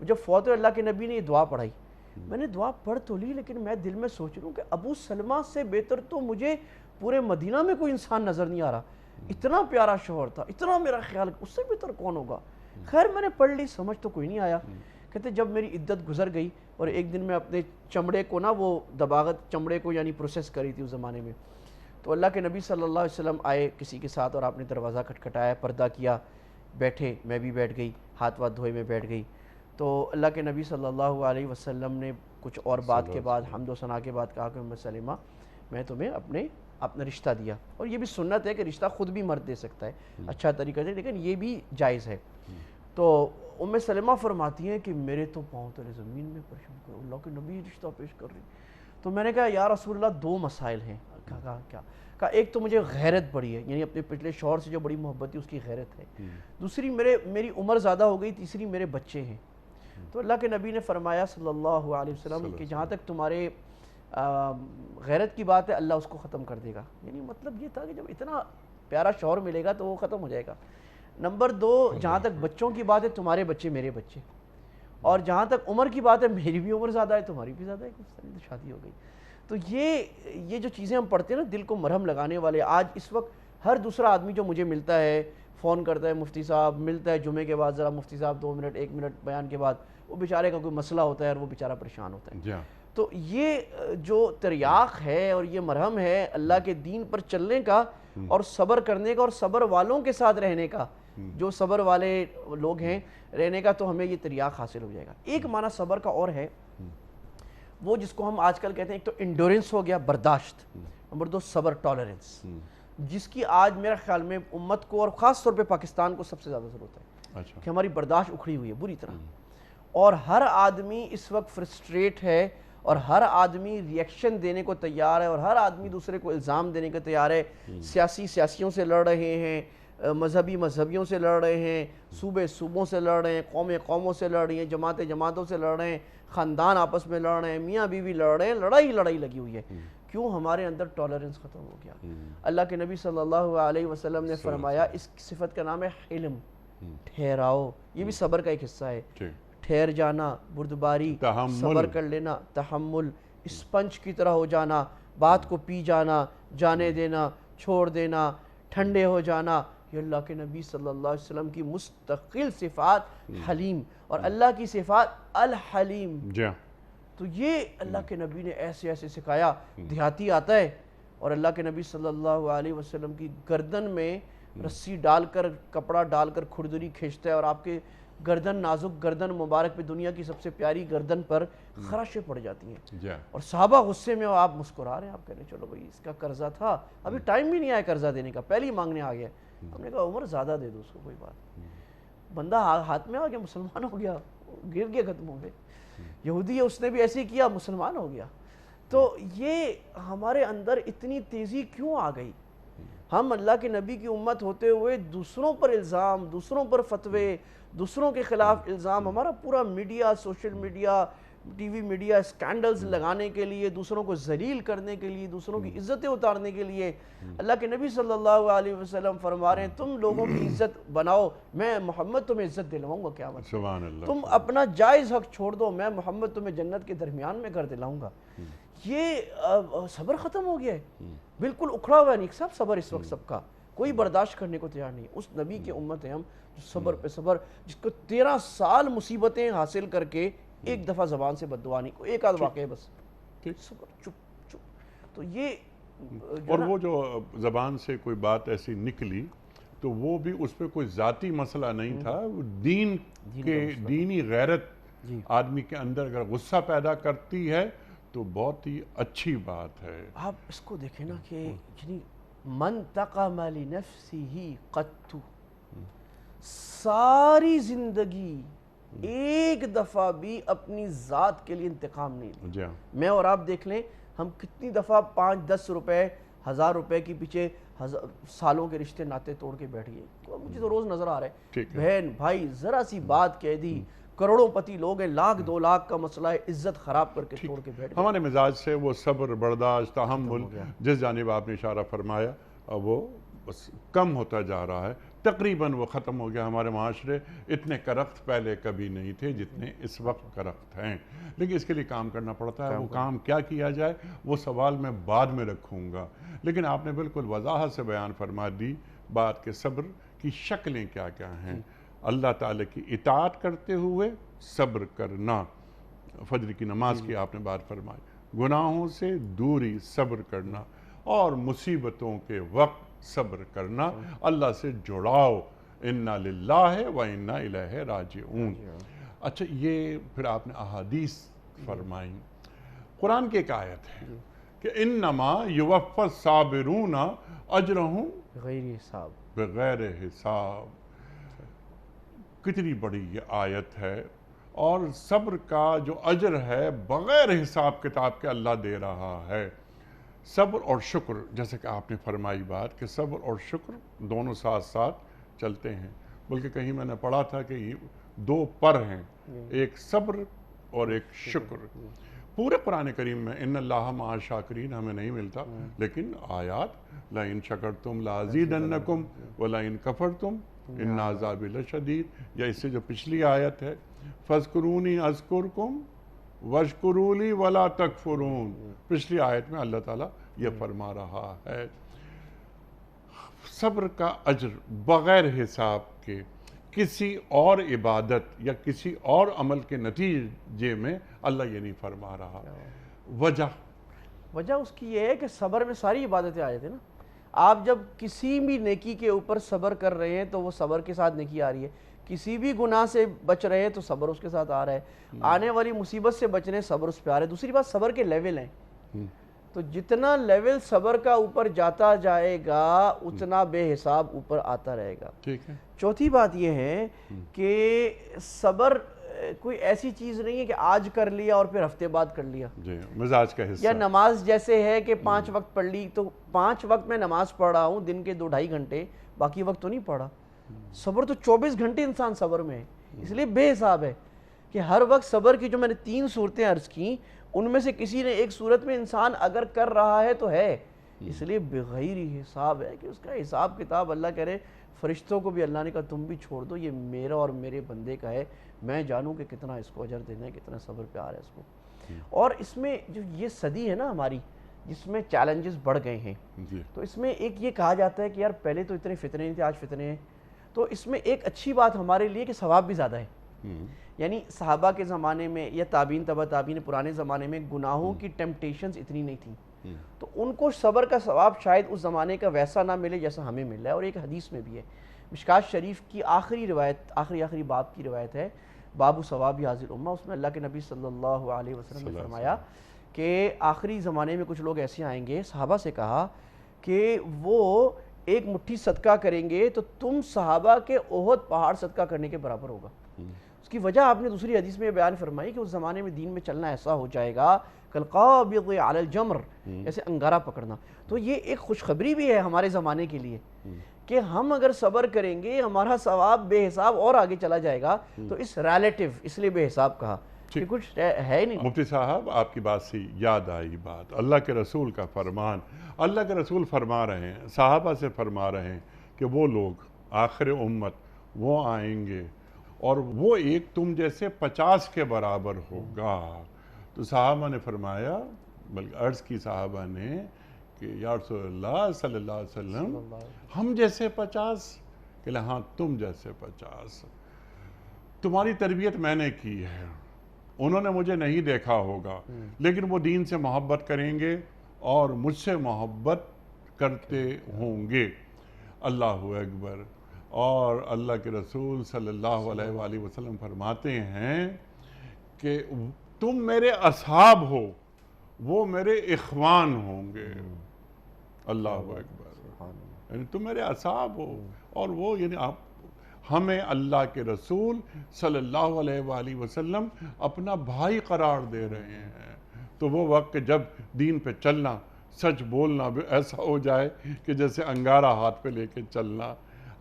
جب فوت ہوئے اللہ کے نبی نے یہ دعا پڑھائی، میں نے دعا پڑھ تو لی، لیکن میں دل میں سوچ رہا ہوں کہ ابو سلمہ سے بہتر تو مجھے پورے مدینہ میں کوئی انسان نظر نہیں آ رہا، اتنا پیارا شوہر تھا، اتنا میرا خیال، اس سے بہتر کون ہوگا؟ خیر میں نے پڑھ لی، سمجھ تو کوئی نہیں آیا۔ کہتے جب میری عدت گزر گئی، اور ایک دن میں اپنے چمڑے کو نا، وہ دباغت چمڑے کو یعنی پروسیس کری تھی اس زمانے میں، تو اللہ کے نبی صلی اللہ علیہ وسلم آئے کسی کے ساتھ، اور آپ نے دروازہ کھٹکھٹایا، پردہ کیا، بیٹھے، میں بھی بیٹھ گئی، ہاتھ واتھ دھوئے میں بیٹھ گئی، تو اللہ کے نبی صلی اللہ علیہ وسلم نے کچھ اور بات کے بعد، حمد و ثنا کے بعد کہا کہ ام سلمہ میں تمہیں اپنا رشتہ دیا، اور یہ بھی سنت ہے کہ رشتہ خود بھی مرد دے سکتا ہے اچھا طریقہ سے، لیکن یہ بھی جائز ہے۔ تو ام سلمہ فرماتی ہیں کہ میرے تو پاؤں تلے زمین میں پریشان کرو، اللہ کے نبی رشتہ پیش کر رہی۔ تو میں نے کہا یا رسول اللہ 2 مسائل ہیں۔ کہا کیا؟ کہا ایک تو مجھے غیرت بڑی ہے، یعنی اپنے پچھلے شوہر سے جو بڑی محبت تھی اس کی غیرت ہے، دوسری میری عمر زیادہ ہو گئی، تیسری میرے بچے ہیں۔ تو اللہ کے نبی نے فرمایا صلی اللہ علیہ وسلم کہ جہاں تک تمہارے غیرت کی بات ہے اللہ اس کو ختم کر دے گا، یعنی مطلب یہ تھا کہ جب اتنا پیارا شوہر ملے گا تو وہ ختم ہو جائے گا۔ نمبر 2، جہاں تک بچوں کی بات ہے تمہارے بچے میرے بچے، اور جہاں تک عمر کی بات ہے میری بھی عمر زیادہ ہے تمہاری بھی زیادہ ہے، تو شادی ہو گئی۔ تو یہ جو چیزیں ہم پڑھتے ہیں نا دل کو مرہم لگانے والے، آج اس وقت ہر دوسرا آدمی جو مجھے ملتا ہے فون کرتا ہے مفتی صاحب، ملتا ہے جمعے کے بعد، ذرا مفتی صاحب 2 منٹ 1 منٹ بیان کے بعد، وہ بیچارے کا کوئی مسئلہ ہوتا ہے اور وہ بیچارہ پریشان ہوتا ہے۔ تو یہ جو تریاق ہے اور یہ مرہم ہے اللہ کے دین پر چلنے کا اور صبر کرنے کا اور صبر والوں کے ساتھ رہنے کا، جو صبر والے لوگ ہیں رہنے کا، تو ہمیں یہ تریاق حاصل ہو جائے گا۔ ایک معنی صبر کا اور ہے، وہ جس کو ہم آج کل کہتے ہیں، ایک تو انڈورنس ہو گیا، برداشت، نمبر 2 صبر، ٹالرنس، جس کی آج میرا خیال میں امت کو اور خاص طور پہ پاکستان کو سب سے زیادہ ضرورت ہے کہ ہماری برداشت اکھڑی ہوئی ہے بری طرح، اور ہر آدمی اس وقت فرسٹریٹ ہے، اور ہر آدمی ری ایکشن دینے کو تیار ہے، اور ہر آدمی دوسرے کو الزام دینے کو تیار ہے، سیاسیوں سے لڑ رہے ہیں، مذہبیوں سے لڑ رہے ہیں، صوبوں سے لڑ رہے ہیں، قوموں سے لڑ رہی ہیں، جماعتوں سے لڑ رہے ہیں، خاندان آپس میں لڑ رہے ہیں، میاں بیوی لڑ رہے ہیں، لڑائی لگی ہوئی ہے۔ کیوں؟ ہمارے اندر ٹالرنس ختم ہو گیا۔ اللہ کے نبی صلی اللہ علیہ وسلم نے فرمایا اس صفت کا نام ہے حلم، ٹھہراؤ، یہ بھی صبر کا ایک حصہ ہے، ٹھہر جانا، بردباری، صبر کر لینا، تحمل، اسپنج کی طرح ہو جانا، بات کو پی جانا، جانے دینا، چھوڑ دینا، ٹھنڈے ہو جانا، یہ اللہ کے نبی صلی اللہ علیہ وسلم کی مستقل صفات حلیم، اور اللہ کی صفات الحلیم۔ تو یہ اللہ کے نبی نے ایسے سکھایا۔ دیہاتی آتا ہے اور اللہ کے نبی صلی اللہ علیہ وسلم کی گردن میں رسی ڈال کر کپڑا ڈال کر کھردری کھینچتا ہے اور آپ کے گردن نازک گردن مبارک پہ دنیا کی سب سے پیاری گردن پر خراشیں پڑ جاتی ہیں اور صحابہ غصے میں آپ مسکرا رہے ہیں, آپ کہہ رہے ہیں چلو بھائی اس کا قرضہ تھا, ابھی ٹائم بھی نہیں آیا قرضہ دینے کا, پہلے ہی مانگنے آ گیا. ہم نے کہا عمر زیادہ دے دو اس کو, کوئی بات. بندہ ہاتھ میں آ گیا, مسلمان ہو گیا, گر گیا, ختم ہو گئے. یہودی ہے, اس نے بھی ایسے ہی کیا, مسلمان ہو گیا. تو یہ ہمارے اندر اتنی تیزی کیوں آ گئی؟ ہم اللہ کے نبی کی امت ہوتے ہوئے دوسروں پر الزام, دوسروں پر فتوے, دوسروں کے خلاف الزام, ہمارا پورا media, social media, T V media scandals لگانے کے لیے, دوسروں کو ذلیل کرنے کے لیے, دوسروں کی عزتیں اتارنے کے لیے. اللہ کے نبی صلی اللہ علیہ وسلم فرما رہے ہیں تم لوگوں کی عزت بناؤ, میں محمد تمہیں عزت دلاؤں گا قیامت. سبحان اللہ. تم اپنا جائز حق چھوڑ دو, میں محمد تمہیں جنت کے درمیان میں کر دلاؤں گا. یہ صبر ختم ہو گیا ہے, بالکل اکھڑا ہوا ہے. نہیں صاحب صبر اس وقت سب کا کوئی برداشت کرنے کو تیار نہیں. اس نبی کی امت ہے ہم جو صبر پہ صبر, جس کو 13 سال مصیبتیں حاصل کر کے ایک دفعہ زبان سے بد دعا نہیں, کوئی ایک آدھ واقعہ بس صبر, چپ چپ. تو یہ اور وہ جو زبان سے کوئی بات ایسی نکلی تو وہ بھی اس پہ کوئی ذاتی مسئلہ نہیں تھا, وہ دین کے دینی غیرت آدمی کے اندر اگر غصہ پیدا کرتی ہے تو بہت ہی اچھی بات ہے. آپ اس کو دیکھیں نا کہ من تقم لنفسہ قط, ساری زندگی ایک دفعہ بھی اپنی ذات کے لیے انتقام نہیں دیا. میں اور آپ دیکھ لیں ہم کتنی دفعہ 5-10 روپے 1000 روپے کے پیچھے سالوں کے رشتے ناطے توڑ کے بیٹھ گئے. مجھے تو روز نظر آ رہا ہے, بہن بھائی ذرا سی بات کہہ دی, کروڑوں پتی لوگ ہیں, 1,00,000-2 لاکھ کا مسئلہ ہے, عزت خراب کر کے چھوڑ کے بیٹھ گئے. ہمارے مزاج سے وہ صبر, برداشت, تحمل جس جانب آپ نے اشارہ فرمایا وہ بس کم ہوتا جا رہا ہے. تقریباً وہ ختم ہو گیا. ہمارے معاشرے اتنے کرخت پہلے کبھی نہیں تھے جتنے اس وقت کرخت ہیں, لیکن اس کے لیے کام کرنا پڑتا ہے. وہ کام کیا کیا جائے وہ سوال میں بعد میں رکھوں گا, لیکن آپ نے بالکل وضاحت سے بیان فرما دی بات کہ صبر کی شکلیں کیا کیا ہیں. اللہ تعالیٰ کی اطاعت کرتے ہوئے صبر کرنا, فجر کی نماز کی آپ نے بات فرمائی, گناہوں سے دوری صبر کرنا, اور مصیبتوں کے وقت صبر کرنا, اللہ سے جڑاؤ, انا للہ و انا الیہ راجعون. اچھا یہ پھر آپ نے احادیث فرمائی. قرآن کی ایک آیت ہے کہ انما یوفی الصابرون اجرہم بغیر حساب, بغیر حساب. کتنی بڑی یہ آیت ہے, اور صبر کا جو اجر ہے بغیر حساب کتاب کے اللہ دے رہا ہے. صبر اور شکر, جیسے کہ آپ نے فرمائی بات کہ صبر اور شکر دونوں ساتھ ساتھ چلتے ہیں, بلکہ کہیں میں نے پڑھا تھا کہ یہ 2 پر ہیں, ایک صبر اور ایک شکر. پورے قرآن کریم میں ان اللہ مع الشاکرین ہمیں نہیں ملتا, لیکن آیات لَإِن شَكَرْتُمْ لَأَزِيدَنَّكُمْ وَلَإِن كَفَرْتُمْ إِنَّ عَذَابِي لَشَدِيدٌ, یا اس سے جو پچھلی آیت ہے فَاذْكُرُونِي أَذْكُرْكُمْ وَاشْكُرُوا لِي وَلَا تَكْفُرُونَ, پچھلی آیت میں اللہ تعالیٰ یہ فرما رہا ہے. صبر کا اجر بغیر حساب کے کسی اور عبادت یا کسی اور عمل کے نتیجے میں اللہ یہ نہیں فرما رہا. وجہ اس کی یہ ہے کہ صبر میں ساری عبادتیں آ جاتی ہیں نا. آپ جب کسی بھی نیکی کے اوپر صبر کر رہے ہیں تو وہ صبر کے ساتھ نیکی آ رہی ہے, کسی بھی گناہ سے بچ رہے ہیں تو صبر اس کے ساتھ آ رہا ہے, آنے والی مصیبت سے بچ رہے ہیں صبر اس پہ آ رہا ہے. دوسری بات صبر کے لیول ہیں, تو جتنا لیول صبر کا اوپر جاتا جائے گا اتنا بے حساب اوپر آتا رہے گا. چوتھی بات یہ ہے کہ صبر کوئی ایسی چیز نہیں ہے کہ آج کر لیا اور پھر ہفتے بعد کر لیا, مزاج کا حصہ. یا نماز جیسے ہے کہ 5 وقت پڑھ لی تو 5 وقت میں نماز پڑھ رہا ہوں دن کے 2-2.5 گھنٹے, باقی وقت تو نہیں پڑھا. صبر تو 24 گھنٹے انسان صبر میں ہے, اس لیے بے حساب ہے کہ ہر وقت صبر کی جو میں نے 3 صورتیں عرض کی ان میں سے کسی نے ایک صورت میں انسان اگر کر رہا ہے تو ہے, اس لیے بغیر حساب ہے کہ اس کا حساب کتاب اللہ کہہ رہے فرشتوں کو بھی اللہ نے کہا تم بھی چھوڑ دو, یہ میرا اور میرے بندے کا ہے, میں جانوں کہ کتنا اس کو اجر دینا ہے, کتنا صبر پہ آ رہا ہے اس کو. اور اس میں جو یہ صدی ہے نا ہماری جس میں چیلنجز بڑھ گئے ہیں, تو اس میں ایک یہ کہا جاتا ہے کہ یار پہلے تو اتنے فتنے نہیں تھے, آج فتنے ہیں. تو اس میں ایک اچھی بات ہمارے لیے کہ ثواب بھی زیادہ ہے. یعنی صحابہ کے زمانے میں یا تابعین تبع تابعین پرانے زمانے میں گناہوں کی ٹیمپٹیشنز اتنی نہیں تھیں, تو ان کو صبر کا ثواب شاید اس زمانے کا ویسا نہ ملے جیسا ہمیں مل رہا ہے. اور ایک حدیث میں بھی ہے، مشکات شریف کی آخری روایت، آخری باب کی روایت ہے، باب ثواب حاضر امہ، اس میں اللہ کے نبی صلی اللہ علیہ وسلم نے فرمایا کہ آخری زمانے میں کچھ لوگ ایسے آئیں گے، صحابہ سے کہا کہ وہ ایک مٹھی صدقہ کریں گے تو تم صحابہ کے احد پہاڑ صدقہ کرنے کے برابر ہوگا. اس کی وجہ آپ نے دوسری حدیث میں بیان فرمائی کہ اس زمانے میں دین میں چلنا ایسا ہو جائے گا کالقابض علی الجمر، ایسے انگارہ پکڑنا. تو یہ ایک خوشخبری بھی ہے ہمارے زمانے کے لیے کہ ہم اگر صبر کریں گے ہمارا ثواب بے حساب اور آگے چلا جائے گا. تو اس ریلیٹیو اس لیے بے حساب کہا کہ کچھ ہے نہیں. مفتی صاحب آپ کی بات سے یاد آئی بات، اللہ کے رسول کا فرمان. اللہ کے رسول فرما رہے ہیں، صحابہ سے فرما رہے ہیں کہ وہ لوگ آخر امت وہ آئیں گے اور وہ ایک تم جیسے 50 کے برابر ہوگا. تو صحابہ نے فرمایا، بلکہ عرض کی صحابہ نے کہ یا رسول اللہ صلی اللہ علیہ وسلم ہم جیسے 50؟ کہ ہاں تم جیسے 50. تمہاری تربیت میں نے کی ہے، انہوں نے مجھے نہیں دیکھا ہوگا لیکن وہ دین سے محبت کریں گے اور مجھ سے محبت کرتے ہوں گے. اللہ اکبر. اور اللہ کے رسول صلی اللہ علیہ وآلہ وسلم فرماتے ہیں کہ تم میرے اصحاب ہو، وہ میرے اخوان ہوں گے. اللہ اکبر. یعنی تم میرے اصحاب ہو اور وہ، یعنی آپ ہمیں اللہ کے رسول صلی اللہ علیہ وآلہ وسلم اپنا بھائی قرار دے رہے ہیں. تو وہ وقت جب دین پہ چلنا، سچ بولنا بھی ایسا ہو جائے کہ جیسے انگارہ ہاتھ پہ لے کے چلنا.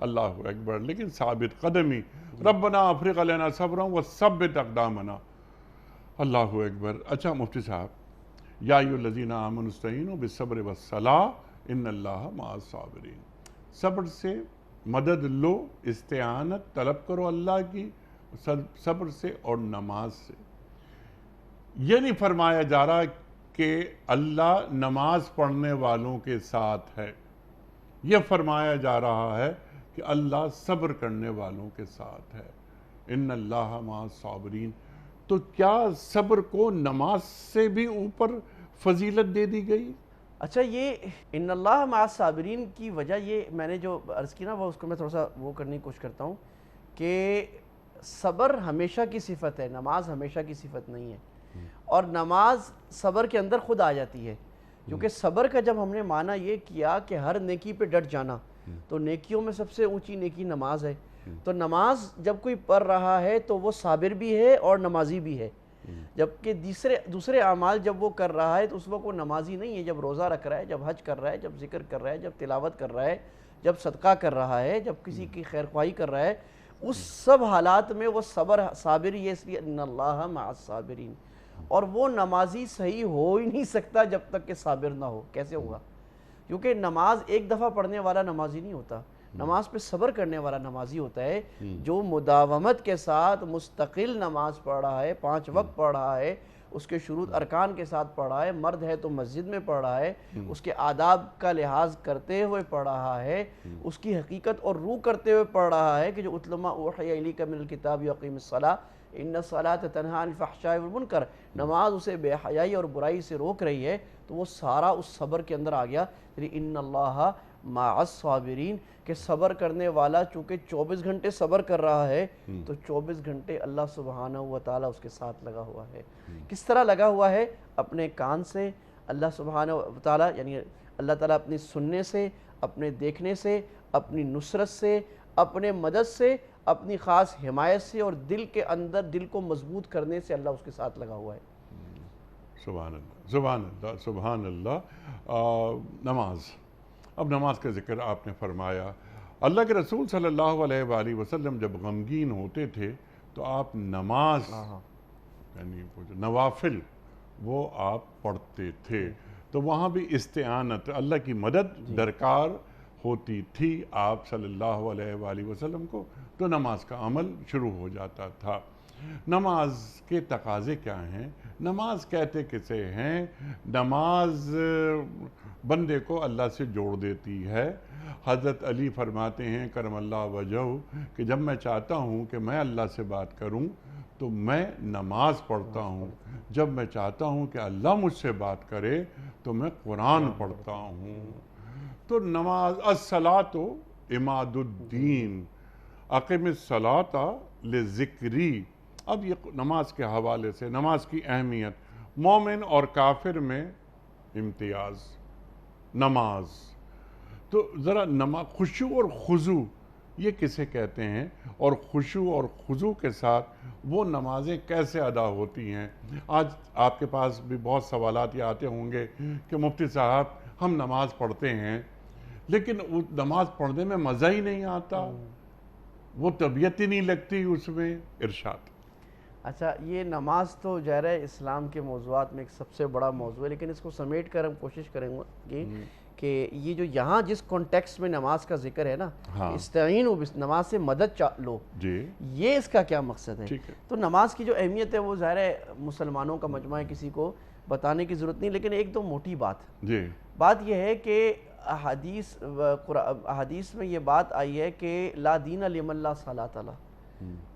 اللہ اکبر. لیکن ثابت قدمی، ربنا افرغ علینا صبرا وثبت اقدامنا. اللہ اکبر. اچھا مفتی صاحب، یا ایھا الذین آمنوا استعینوا بالصبر والصلاۃ ان اللہ مع الصابرین. صبر سے مدد لو، استعانت طلب کرو اللہ کی، صبر سے اور نماز سے. یہ نہیں فرمایا جا رہا کہ اللہ نماز پڑھنے والوں کے ساتھ ہے، یہ فرمایا جا رہا ہے کہ اللہ صبر کرنے والوں کے ساتھ ہے. ان اللہ مع الصابرین. تو کیا صبر کو نماز سے بھی اوپر فضیلت دے دی گئی؟ اچھا، یہ ان اللہ مع الصابرین کی وجہ یہ میں نے جو عرض کی نا، وہ اس کو میں تھوڑا سا وہ کرنے کی کوشش کرتا ہوں کہ صبر ہمیشہ کی صفت ہے، نماز ہمیشہ کی صفت نہیں ہے. اور نماز صبر کے اندر خود آ جاتی ہے، کیونکہ صبر کا جب ہم نے معنی یہ کیا کہ ہر نیکی پہ ڈٹ جانا، تو نیکیوں میں سب سے اونچی نیکی نماز ہے. تو نماز جب کوئی پڑھ رہا ہے تو وہ صابر بھی ہے اور نمازی بھی ہے. جبکہ دوسرے اعمال جب وہ کر رہا ہے تو اس وقت وہ نمازی نہیں ہے. جب روزہ رکھ رہا ہے، جب حج کر رہا ہے، جب ذکر کر رہا ہے، جب تلاوت کر رہا ہے، جب صدقہ کر رہا ہے، جب کسی کی خیر خواہی کر رہا ہے، اس سب حالات میں وہ صابر ہی ہے. اس لیے ان اللہ مع الصابرین. اور وہ نمازی صحیح ہو ہی نہیں سکتا جب تک کہ صابر نہ ہو. کیسے ہوگا؟ کیونکہ نماز ایک دفعہ پڑھنے والا نمازی نہیں ہوتا، نماز پہ صبر کرنے والا نمازی ہوتا ہے، جو مداومت کے ساتھ مستقل نماز پڑھ رہا ہے، 5 وقت پڑھ رہا ہے، اس کے شروط ارکان کے ساتھ پڑھ رہا ہے، مرد ہے تو مسجد میں پڑھ رہا ہے، اس کے آداب کا لحاظ کرتے ہوئے پڑھ رہا ہے، اس کی حقیقت اور روح کرتے ہوئے پڑھ رہا ہے کہ جو اتل ما اوحی الیک من الکتاب واقیم الصلاۃ ان الصلاۃ تنہی عن الفحشاء والمنکر. نماز اسے بے حیائی اور برائی سے روک رہی ہے، تو وہ سارا اس صبر کے اندر آ گیا. یعنی ان اللہ مع الصابرین، کہ صبر کرنے والا چونکہ 24 گھنٹے صبر کر رہا ہے تو 24 گھنٹے اللہ سبحانہ و تعالیٰ اس کے ساتھ لگا ہوا ہے. کس طرح لگا ہوا ہے؟ اپنے کان سے اللہ سبحانہ و تعالیٰ، یعنی اللہ تعالیٰ اپنی سننے سے، اپنے دیکھنے سے، اپنی نصرت سے، اپنے مدد سے، اپنی خاص حمایت سے، اور دل کے اندر دل کو مضبوط کرنے سے اللہ اس کے ساتھ لگا ہوا ہے. سبحان اللہ، سبحان اللہ، سبحان اللہ. نماز، اب نماز کا ذکر آپ نے فرمایا. اللہ کے رسول صلی اللہ علیہ وآلہ وسلم جب غمگین ہوتے تھے تو آپ نماز، یعنی نوافل، وہ آپ پڑھتے تھے. تو وہاں بھی استعانت، اللہ کی مدد درکار ہوتی تھی آپ صلی اللہ علیہ وآلہ وسلم کو، تو نماز کا عمل شروع ہو جاتا تھا. نماز کے تقاضے کیا ہیں؟ نماز کہتے کسے ہیں؟ نماز بندے کو اللہ سے جوڑ دیتی ہے. حضرت علی فرماتے ہیں کرم اللہ وجہہ کہ جب میں چاہتا ہوں کہ میں اللہ سے بات کروں تو میں نماز پڑھتا ہوں. جب میں چاہتا ہوں کہ اللہ مجھ سے بات کرے تو میں قرآن پڑھتا ہوں. تو نماز الصلاۃ عماد الدین اقم الصلاۃ لذکری. اب یہ نماز کے حوالے سے نماز کی اہمیت، مومن اور کافر میں امتیاز نماز. تو ذرا خشوع اور خضوع یہ کسے کہتے ہیں، اور خشوع اور خضوع کے ساتھ وہ نمازیں کیسے ادا ہوتی ہیں؟ آج آپ کے پاس بھی بہت سوالات یہ آتے ہوں گے کہ مفتی صاحب ہم نماز پڑھتے ہیں لیکن وہ نماز پڑھنے میں مزہ ہی نہیں آتا، وہ طبیعت ہی نہیں لگتی اس میں. ارشاد. اچھا، یہ نماز تو ظاہر ہے اسلام کے موضوعات میں ایک سب سے بڑا موضوع ہے، لیکن اس کو سمیٹ کر ہم کوشش کریں گے کہ یہ جو یہاں جس کانٹیکسٹ میں نماز کا ذکر ہے نا، استعینوا نماز سے مدد لو، یہ اس کا کیا مقصد ہے؟ تو نماز کی جو اہمیت ہے وہ ظاہر ہے مسلمانوں کا مجمع ہے، کسی کو بتانے کی ضرورت نہیں، لیکن ایک تو موٹی بات یہ ہے کہ احادیث میں یہ بات آئی ہے کہ لا دین لمن لا صلاۃ له،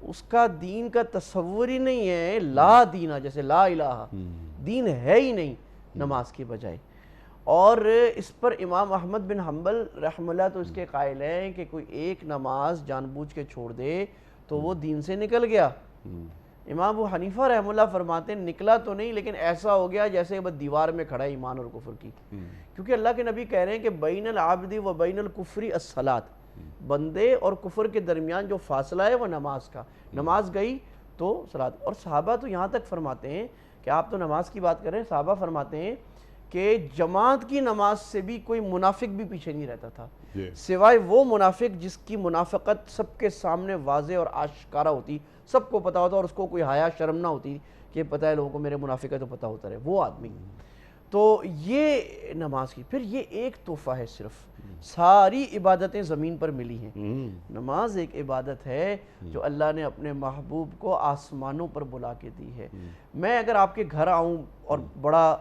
اس کا دین کا تصور ہی نہیں ہے. لا دینہ جیسے لا الہ، دین ہے ہی نہیں نماز کے بجائے. اور اس پر امام احمد بن حنبل رحمہ اللہ تو اس کے قائل ہیں کہ کوئی ایک نماز جان بوجھ کے چھوڑ دے تو وہ دین سے نکل گیا. امام ابو حنیفہ رحمہ اللہ فرماتے ہیں نکلا تو نہیں، لیکن ایسا ہو گیا جیسے بس دیوار میں کھڑا ہے ایمان اور کفر کی. کیونکہ اللہ کے نبی کہہ رہے ہیں کہ بین العبد و بین الکفر الصلاۃ، بندے اور کفر کے درمیان جو فاصلہ ہے وہ نماز کا. نماز گئی تو صلاۃ. اور صحابہ تو یہاں تک فرماتے ہیں کہ آپ تو نماز کی بات کر رہے ہیں، صحابہ فرماتے ہیں کہ جماعت کی نماز سے بھی کوئی منافق بھی پیچھے نہیں رہتا تھا، سوائے وہ منافق جس کی منافقت سب کے سامنے واضح اور آشکارا ہوتی، سب کو پتا ہوتا اور اس کو کوئی حیا شرم نہ ہوتی کہ پتہ ہے لوگوں کو میرے منافق ہے تو پتہ ہوتا رہے، وہ آدمی. تو یہ نماز کی، پھر یہ ایک تحفہ ہے، صرف ساری عبادتیں زمین پر ملی ہیں. نماز ایک عبادت ہے جو اللہ نے اپنے محبوب کو آسمانوں پر بلا کے دی ہے. میں اگر آپ کے گھر آؤں اور بڑا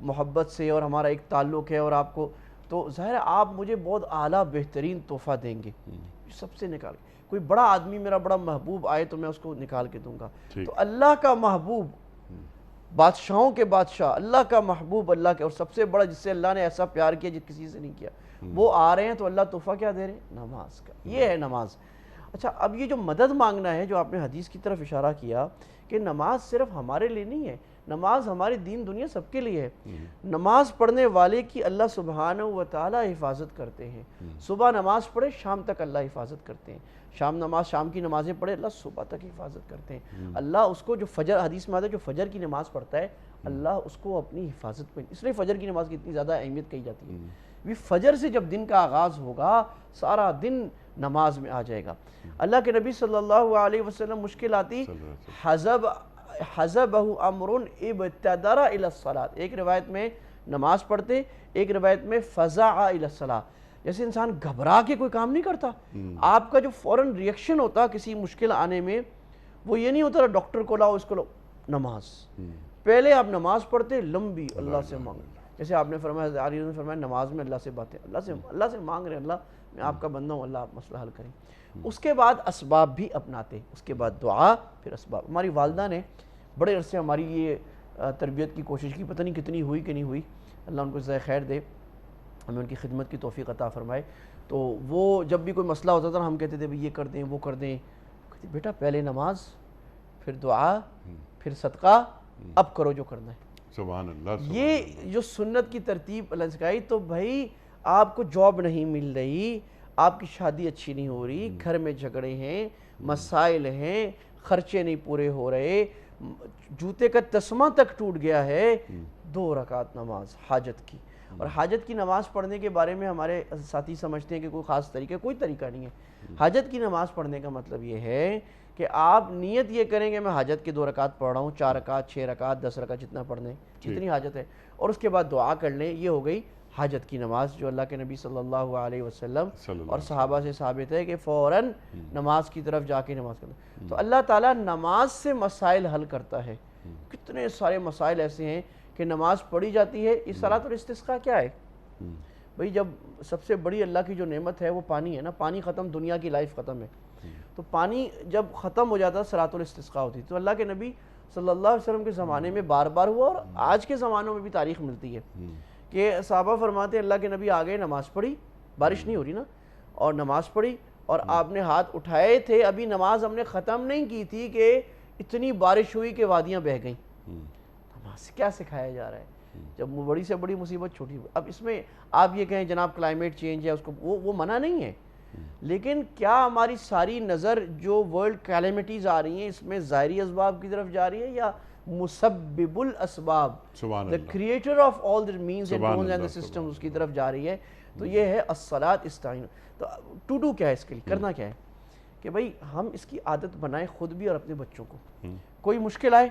محبت سے اور ہمارا ایک تعلق ہے اور آپ کو، تو ظاہر ہے آپ مجھے بہت اعلیٰ بہترین تحفہ دیں گے، سب سے نکال کے. کوئی بڑا آدمی میرا بڑا محبوب آئے تو میں اس کو نکال کے دوں گا. تو اللہ کا محبوب، بادشاہوں کے بادشاہ، اللہ کا محبوب، اللہ کے، اور سب سے بڑا جس سے اللہ نے ایسا پیار کیا جس کسی سے نہیں کیا، وہ آ رہے ہیں تو اللہ تحفہ کیا دے رہے ہیں؟ نماز کا. یہ ہے نماز. اچھا، اب یہ جو مدد مانگنا ہے جو آپ نے حدیث کی طرف اشارہ کیا کہ نماز صرف ہمارے لیے نہیں ہے، نماز ہماری دین دنیا سب کے لیے ہے. نماز پڑھنے والے کی اللہ سبحانہ و تعالی حفاظت کرتے ہیں. صبح نماز پڑھے شام تک اللہ حفاظت کرتے ہیں، شام کی نمازیں پڑھے اللہ صبح تک حفاظت کرتے ہیں. اللہ اس کو جو فجر، حدیث میں آتا ہے جو فجر کی نماز پڑھتا ہے اللہ اس کو اپنی حفاظت پہ، اس لیے فجر کی نماز کی اتنی زیادہ اہمیت کہی جاتی ہے. فجر سے جب دن کا آغاز ہوگا سارا دن نماز میں آ جائے گا. اللہ کے نبی صلی اللہ علیہ وسلم مشکل آتی حزبہ امر ابتدر الی الصلاۃ، ایک روایت میں نماز پڑھتے، ایک روایت میں فزع الی الصلاۃ. جیسے انسان گھبرا کے کوئی کام نہیں کرتا، آپ کا جو فوراً ریئیکشن ہوتا کسی مشکل آنے میں وہ یہ نہیں ہوتا ڈاکٹر کو لاؤ اس کو لاؤ، نماز. پہلے آپ نماز پڑھتے لمبی اللہ سے مانگ، جیسے آپ نے فرمایا، علی نے فرمایا نماز میں اللہ سے باتیں، اللہ سے مانگ رہے ہیں، اللہ میں آپ کا بندہ ہوں، اللہ آپ مسئلہ حل کریں. اس کے بعد اسباب بھی اپناتے، اس کے بعد دعا، پھر اسباب. ہماری والدہ نے بڑے عرصے ہماری یہ تربیت کی کوشش کی، پتہ نہیں کتنی ہوئی کہ نہیں ہوئی، اللہ ان کو جزائے خیر دے، ہمیں ان کی خدمت کی توفیق عطا فرمائے. تو وہ جب بھی کوئی مسئلہ ہوتا تھا ہم کہتے تھے یہ کر دیں وہ کر دیں، کہتے بیٹا پہلے نماز، پھر دعا، پھر صدقہ، اب کرو جو کرنا ہے. سبحان اللہ. یہ جو سنت کی ترتیب اللہ سکھائی. تو بھائی آپ کو جاب نہیں مل رہی، آپ کی شادی اچھی نہیں ہو رہی، گھر میں جھگڑے ہیں، مسائل ہیں، خرچے نہیں پورے ہو رہے، جوتے کا تسمہ تک ٹوٹ گیا ہے، 2 رکعت نماز حاجت کی. اور حاجت کی نماز پڑھنے کے بارے میں ہمارے ساتھی سمجھتے ہیں کہ کوئی خاص طریقہ، کوئی طریقہ نہیں ہے. حاجت کی نماز پڑھنے کا مطلب یہ ہے کہ آپ نیت یہ کریں گے میں حاجت کے 2 رکعت پڑھ رہا ہوں، 4 رکعت، 6 رکعت، 10 رکعت، جتنا پڑھنے جتنی حاجت ہے، اور اس کے بعد دعا کر لیں. یہ ہو گئی حاجت کی نماز جو اللہ کے نبی صلی اللہ علیہ وسلم اور صحابہ سے ثابت ہے کہ فوراً نماز کی طرف جا کے نماز کرنا. تو اللہ تعالیٰ نماز سے مسائل حل کرتا ہے. کتنے سارے مسائل ایسے ہیں کہ نماز پڑھی جاتی ہے. اس صلاۃ الاستسقاء کیا ہے؟ بھئی جب سب سے بڑی اللہ کی جو نعمت ہے وہ پانی ہے نا، پانی ختم، دنیا کی لائف ختم ہے. تو پانی جب ختم ہو جاتا صلاۃ الاستسقاء ہوتی. تو اللہ کے نبی صلی اللہ علیہ وسلم کے زمانے میں بار بار ہوا، اور آج کے زمانوں میں بھی تاریخ ملتی ہے کہ صحابہ فرماتے ہیں اللہ کے نبی آگئے، نماز پڑھی، بارش نہیں ہو رہی نا، اور نماز پڑھی، اور آپ نے ہاتھ اٹھائے تھے، ابھی نماز ہم نے ختم نہیں کی تھی کہ اتنی بارش ہوئی کہ وادیاں بہہ گئیں. نماز سے کیا سکھایا جا رہا ہے؟ جب بڑی سے بڑی مصیبت چھوٹی. اب اس میں آپ یہ کہیں جناب کلائمیٹ چینج ہے، اس کو وہ منع نہیں ہے، لیکن کیا ہماری ساری نظر جو ورلڈ کیلیمٹیز آ رہی ہیں اس میں ظاہری اسباب کی طرف جا رہی ہے یا مسبب الاسباب، the creator of all the means and means and the systems اس کی طرف جا رہی ہے؟ تو یہ ہے الصلاۃ استعین. تو ٹو کیا ہے اس کے لیے، کرنا کیا ہے کہ بھئی ہم اس کی عادت بنائیں خود بھی اور اپنے بچوں کو. کوئی مشکل آئے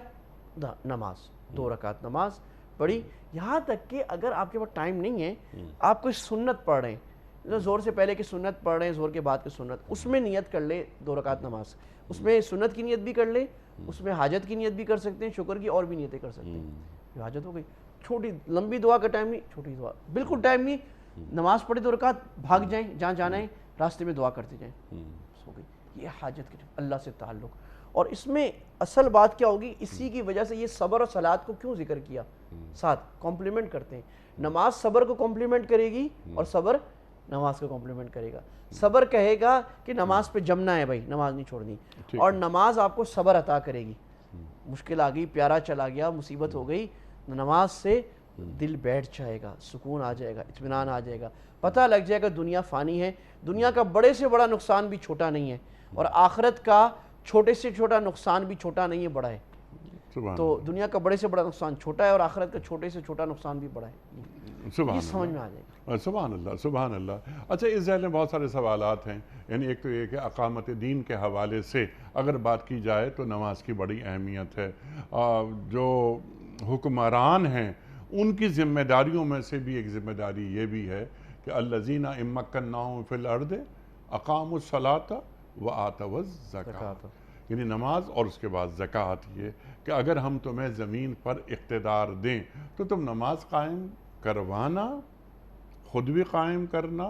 نماز، 2 رکعت نماز پڑھی، یہاں تک کہ اگر آپ کے پاس ٹائم نہیں ہے، آپ کوئی سنت پڑھ رہے ہیں، زور سے پہلے کی سنت پڑھ رہے ہیں، زور کے بعد کی سنت، اس میں نیت کر لے 2 رکعت نماز، اس میں سنت کی نیت بھی کر لے، اس میں حاجت کی نیت بھی کر سکتے ہیں، شکر کی اور بھی نیتیں کر سکتے ہیں. حاجت ہو گئی، چھوٹی لمبی دعا کا ٹائم نہیں، چھوٹی دعا، بالکل ٹائم نہیں، نماز پڑھی 2 رکعت، بھاگ جائیں جہاں جانا ہے، راستے میں دعا کرتے جائیں، ہو گئی. یہ حاجت کے اللہ سے تعلق. اور اس میں اصل بات کیا ہوگی، اسی کی وجہ سے یہ صبر اور صلات کو کیوں ذکر کیا، ساتھ کمپلیمنٹ کرتے ہیں. نماز صبر کو کمپلیمنٹ کرے گی اور صبر نماز کو کمپلیمنٹ کرے گا. صبر کہے گا کہ نماز پہ جمنا ہے بھائی، نماز نہیں چھوڑنی، اور نماز آپ کو صبر عطا کرے گی. مشکل آ گئی، پیارا چلا گیا، مصیبت ہو گئی، نماز سے دل بیٹھ جائے گا، سکون آ جائے گا، اطمینان آ جائے گا، پتہ لگ جائے گا دنیا فانی ہے، دنیا کا بڑے سے بڑا نقصان بھی چھوٹا نہیں ہے، اور آخرت کا چھوٹے سے چھوٹا نقصان بھی چھوٹا نہیں ہے، بڑا ہے. تو دنیا کا بڑے سے بڑا نقصان چھوٹا ہے، اور آخرت کا چھوٹے سے چھوٹا نقصان بھی بڑا ہے. یہ سمجھ میں آ جائے گا. سبحان اللہ، سبحان اللہ. اچھا، اس ذیل میں بہت سارے سوالات ہیں. یعنی ایک تو یہ کہ اقامت دین کے حوالے سے اگر بات کی جائے تو نماز کی بڑی اہمیت ہے. جو حکمران ہیں ان کی ذمہ داریوں میں سے بھی ایک ذمہ داری یہ بھی ہے کہ الذین ان مکناہم فی الارض اقاموا الصلاۃ وآتوا الزکاۃ. یعنی نماز اور اس کے بعد زکوٰۃ. یہ کہ اگر ہم تمہیں زمین پر اقتدار دیں تو تم نماز قائم کروانا، خود بھی قائم کرنا،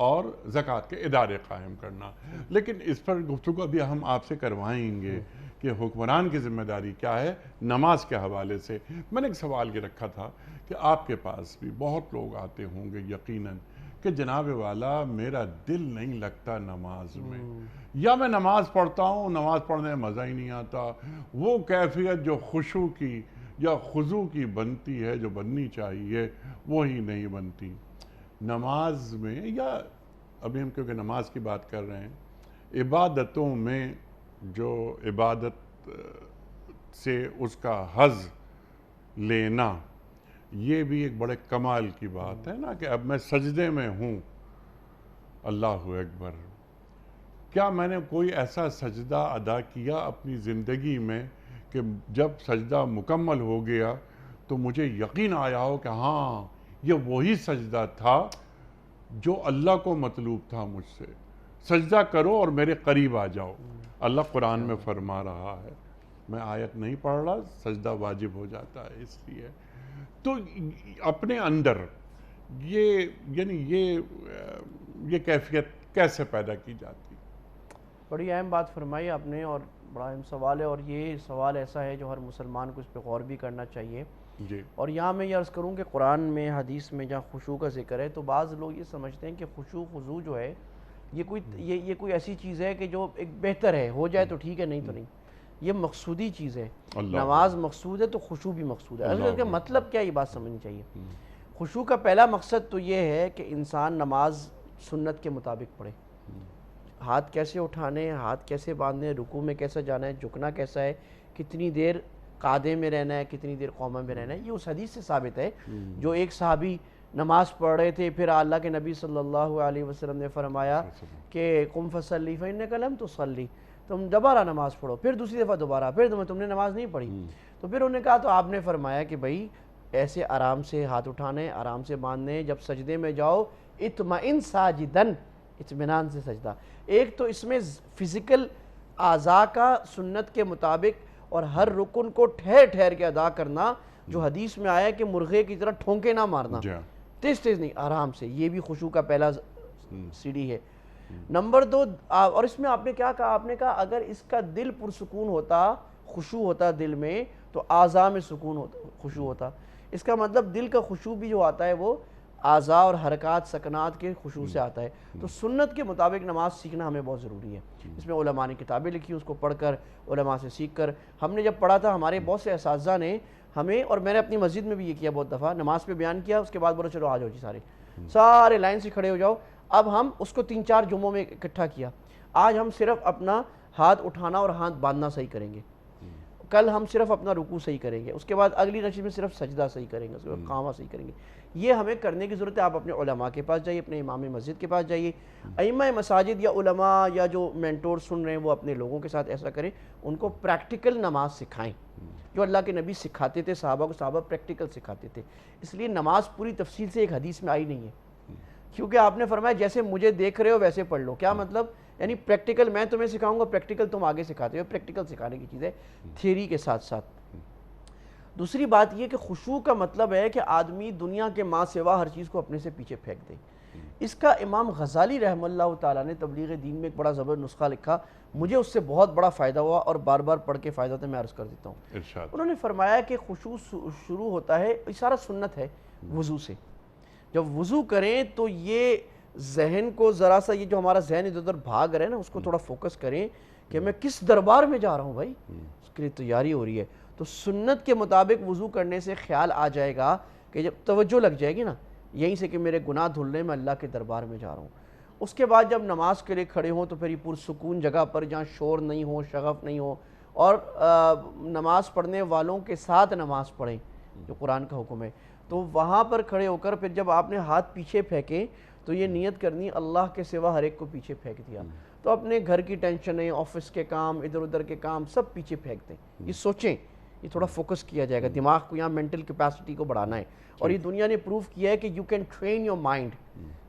اور زکوٰۃ کے ادارے قائم کرنا. لیکن اس پر گفتگو ابھی ہم آپ سے کروائیں گے کہ حکمران کی ذمہ داری کیا ہے نماز کے حوالے سے. میں نے ایک سوال یہ رکھا تھا کہ آپ کے پاس بھی بہت لوگ آتے ہوں گے یقیناً کہ جناب والا میرا دل نہیں لگتا نماز میں، یا میں نماز پڑھتا ہوں، نماز پڑھنے میں مزہ ہی نہیں آتا، وہ کیفیت جو خشوع کی یا خضوع کی بنتی ہے، جو بننی چاہیے، وہی نہیں بنتی نماز میں. یا ابھی ہم کیونکہ نماز کی بات کر رہے ہیں، عبادتوں میں جو عبادت سے اس کا حظ لینا، یہ بھی ایک بڑے کمال کی بات ہے نا کہ اب میں سجدے میں ہوں، اللہ اکبر، کیا میں نے کوئی ایسا سجدہ ادا کیا اپنی زندگی میں کہ جب سجدہ مکمل ہو گیا تو مجھے یقین آیا ہو کہ ہاں یہ وہی سجدہ تھا جو اللہ کو مطلوب تھا مجھ سے. سجدہ کرو اور میرے قریب آ جاؤ. اللہ قرآن میں فرما رہا ہے، میں آیت نہیں پڑھ رہا، سجدہ واجب ہو جاتا ہے اس لیے. تو اپنے اندر یہ کیفیت کیسے پیدا کی جاتی؟ بڑی اہم بات فرمائی آپ نے، اور بڑا اہم سوال ہے، اور یہ سوال ایسا ہے جو ہر مسلمان کو اس پہ غور بھی کرنا چاہیے. جی. اور یہاں میں یہ عرض کروں کہ قرآن میں، حدیث میں جہاں خشوع کا ذکر ہے تو بعض لوگ یہ سمجھتے ہیں کہ خشوع خضوع جو ہے یہ کوئی ایسی چیز ہے کہ جو ایک بہتر ہے، ہو جائے تو ٹھیک ہے، نہیں تو نہیں. یہ مقصودی چیز ہے. نماز مقصود ہے تو خشوع بھی مقصود ہے. اس کا مطلب کیا، یہ بات سمجھنی چاہیے. خشوع کا پہلا مقصد تو یہ ہے کہ انسان نماز سنت کے مطابق پڑھے. ہاتھ کیسے اٹھانے، ہاتھ کیسے باندھنے، رکوع میں کیسا جانا ہے، جھکنا کیسا ہے، کتنی دیر قعدے میں رہنا ہے، کتنی دیر قوما میں رہنا ہے، یہ اس حدیث سے ثابت ہے. جو ایک صحابی نماز پڑھ رہے تھے، پھر اللہ کے نبی صلی اللہ علیہ وسلم نے فرمایا کہ قم فصلی فإنک لم تصلی، تم دوبارہ نماز پڑھو. پھر دوسری دفعہ دوبارہ، پھر تم نے نماز نہیں پڑھی. تو پھر انہوں نے کہا، تو آپ نے فرمایا کہ بھائی ایسے آرام سے ہاتھ اٹھانے، آرام سے باندھنے، جب سجدے میں جاؤ اطمئن ساجدن، اطمینان سے سجدہ. ایک تو اس میں فزیکل اعضاء کا سنت کے مطابق اور ہر رکن کو ٹھہر ٹھہر کے ادا کرنا، جو حدیث میں آیا ہے کہ مرغے کی طرح ٹھونکے نہ مارنا، تیز تیز نہیں، آرام سے، یہ بھی خشوع کا پہلا سیڑھی ہے۔ نمبر 2، اور اس میں آپ نے کیا کہا، آپ نے کہا اگر اس کا دل پرسکون ہوتا، خشوع ہوتا دل میں، تو اعضاء میں سکون ہوتا، خشوع ہوتا۔ اس کا مطلب دل کا خشوع بھی جو آتا ہے وہ اعضاء اور حرکات سکنات کے خشوع سے آتا ہے۔ تو سنت کے مطابق نماز سیکھنا ہمیں بہت ضروری ہے۔ اس میں علماء نے کتابیں لکھی، اس کو پڑھ کر علماء سے سیکھ کر، ہم نے جب پڑھا تھا ہمارے بہت سے اساتذہ نے ہمیں، اور میں نے اپنی مسجد میں بھی یہ کیا بہت دفعہ، نماز پہ بیان کیا، اس کے بعد بولو چلو آ جاؤ جی سارے لائن سے کھڑے ہو جاؤ۔ اب ہم اس کو 3-4 جمعوں میں اکٹھا کیا۔ آج ہم صرف اپنا ہاتھ اٹھانا اور ہاتھ باندھنا صحیح کریں گے، کل ہم صرف اپنا رکوع صحیح کریں گے، اس کے بعد اگلی نشست میں صرف سجدہ صحیح کریں گے، اس کے بعد قیام صحیح کریں گے۔ یہ ہمیں کرنے کی ضرورت ہے۔ آپ اپنے علماء کے پاس جائیے، اپنے امام مسجد کے پاس جائیے، ائمہ مساجد یا علماء یا جو مینٹور سن رہے ہیں وہ اپنے لوگوں کے ساتھ ایسا کریں، ان کو پریکٹیکل نماز سکھائیں جو اللہ کے نبی سکھاتے تھے، صحابہ کو صحابہ پریکٹیکل سکھاتے تھے۔ اس لیے نماز پوری تفصیل سے ایک حدیث میں آئی نہیں ہے، کیونکہ آپ نے فرمایا جیسے مجھے دیکھ رہے ہو ویسے پڑھ لو۔ کیا مطلب؟ یعنی پریکٹیکل میں تمہیں سکھاؤں گا، پریکٹیکل تم آگے سکھاتے ہو۔ پریکٹیکل سکھانے کی چیز ہے، تھیوری کے ساتھ ساتھ۔ دوسری بات یہ کہ خشوع کا مطلب ہے کہ آدمی دنیا کے ماں سوا ہر چیز کو اپنے سے پیچھے پھینک دے۔ اس کا امام غزالی رحمہ اللہ تعالیٰ نے تبلیغ دین میں ایک بڑا زبردست نسخہ لکھا، مجھے اس سے بہت بڑا فائدہ ہوا اور بار بار پڑھ کے فائدہ تو میں عرض کر دیتا ہوں۔ انہوں نے فرمایا کہ خشوع شروع ہوتا ہے، اشارہ سنت ہے، وضو سے۔ جب وضو کریں تو یہ ذہن کو ذرا سا، یہ جو ہمارا ذہن ادھر ادھر بھاگ رہے ہیں نا، اس کو تھوڑا فوکس کریں کہ میں کس دربار میں جا رہا ہوں بھائی، اس کے لیے تیاری ہو رہی ہے۔ تو سنت کے مطابق وضو کرنے سے خیال آ جائے گا کہ جب توجہ لگ جائے گی نا یہیں سے کہ میرے گناہ دھل رہے ہیں، میں اللہ کے دربار میں جا رہا ہوں۔ اس کے بعد جب نماز کے لیے کھڑے ہوں تو پھر یہ پرسکون جگہ پر جہاں شور نہیں ہو، شغف نہیں ہو، اور نماز پڑھنے والوں کے ساتھ نماز پڑھیں جو قرآن کا حکم ہے، تو وہاں پر کھڑے ہو کر پھر جب آپ نے ہاتھ پیچھے پھینکیں تو یہ نیت کرنی اللہ کے سوا ہر ایک کو پیچھے پھینک دیا۔ تو اپنے گھر کی ٹینشنیں، آفس کے کام، ادھر ادھر کے کام سب پیچھے پھینک دیں۔ یہ سوچیں، یہ تھوڑا فوکس کیا جائے گا، دماغ کو یہاں مینٹل کیپیسٹی کو بڑھانا ہے۔ اور یہ دنیا نے پروف کیا ہے کہ you can train your mind.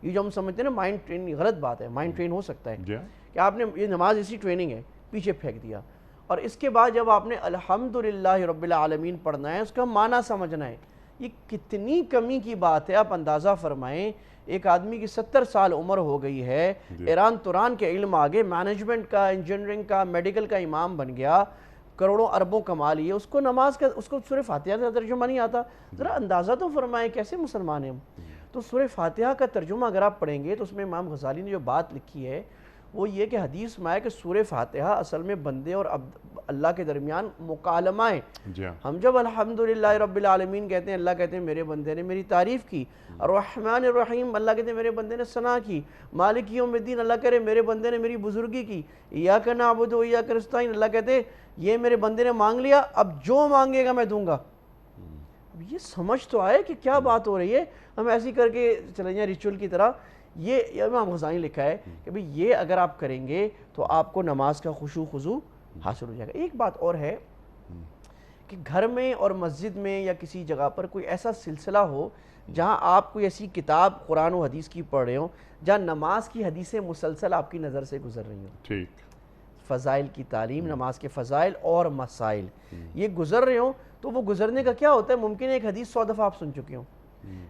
یہ جو ہم سمجھتے ہیں نا مائنڈ ٹرین، غلط بات ہے، مائنڈ ٹرین ہو سکتا ہے کہ آپ نے، یہ نماز اسی ٹریننگ ہے، پیچھے پھینک دیا۔ اور اس کے بعد جب آپ نے الحمدللہ رب العالمین پڑھنا ہے، اس کا معنی سمجھنا ہے۔ یہ کتنی کمی کی بات ہے، آپ اندازہ فرمائیں، ایک آدمی کی 70 سال عمر ہو گئی ہے، ایران توران کے علم آگے، مینجمنٹ کا، انجینئرنگ کا، میڈیکل کا امام بن گیا، کروڑوں اربوں کما لیے، اس کو نماز کا، اس کو سورہ فاتحہ کا ترجمہ نہیں آتا۔ ذرا اندازہ تو فرمائیں کیسے مسلمان ہیں ہم۔ تو سورہ فاتحہ کا ترجمہ اگر آپ پڑھیں گے تو اس میں امام غزالی نے جو بات لکھی ہے وہ یہ کہ حدیث میں ہے کہ سورہ فاتحہ اصل میں بندے اور اللہ کے درمیان مکالمہ ہے۔ ہم جب الحمدللہ رب العالمین کہتے ہیں، اللہ کہتے ہیں میرے بندے نے میری تعریف کی، الرحمن الرحیم اللہ کہتے ہیں میرے بندے نے ثنا کی، مالک یوم الدین اللہ کہہ رہے میرے بندے نے میری بزرگی کی، ایاک نعبد و ایاک نستعین اللہ کہتے ہیں یہ میرے بندے نے مانگ لیا، اب جو مانگے گا میں دوں گا۔ اب یہ سمجھ تو آئے کہ کیا بات ہو رہی ہے، ہم ایسی کر کے چلے جائیں ریچول کی طرح۔ یہ امام غزالی نے لکھا ہے کہ بھئی یہ اگر آپ کریں گے تو آپ کو نماز کا خشوع خضوع حاصل ہو جائے گا۔ ایک بات اور ہے کہ گھر میں اور مسجد میں یا کسی جگہ پر کوئی ایسا سلسلہ ہو جہاں آپ کوئی ایسی کتاب قرآن و حدیث کی پڑھ رہے ہوں جہاں نماز کی حدیثیں مسلسل آپ کی نظر سے گزر رہی ہوں، ٹھیک، فضائل کی تعلیم، نماز کے فضائل اور مسائل یہ گزر رہے ہوں، تو وہ گزرنے کا کیا ہوتا ہے، ممکن ہے ایک حدیث 100 دفعہ آپ سن چکے ہوں،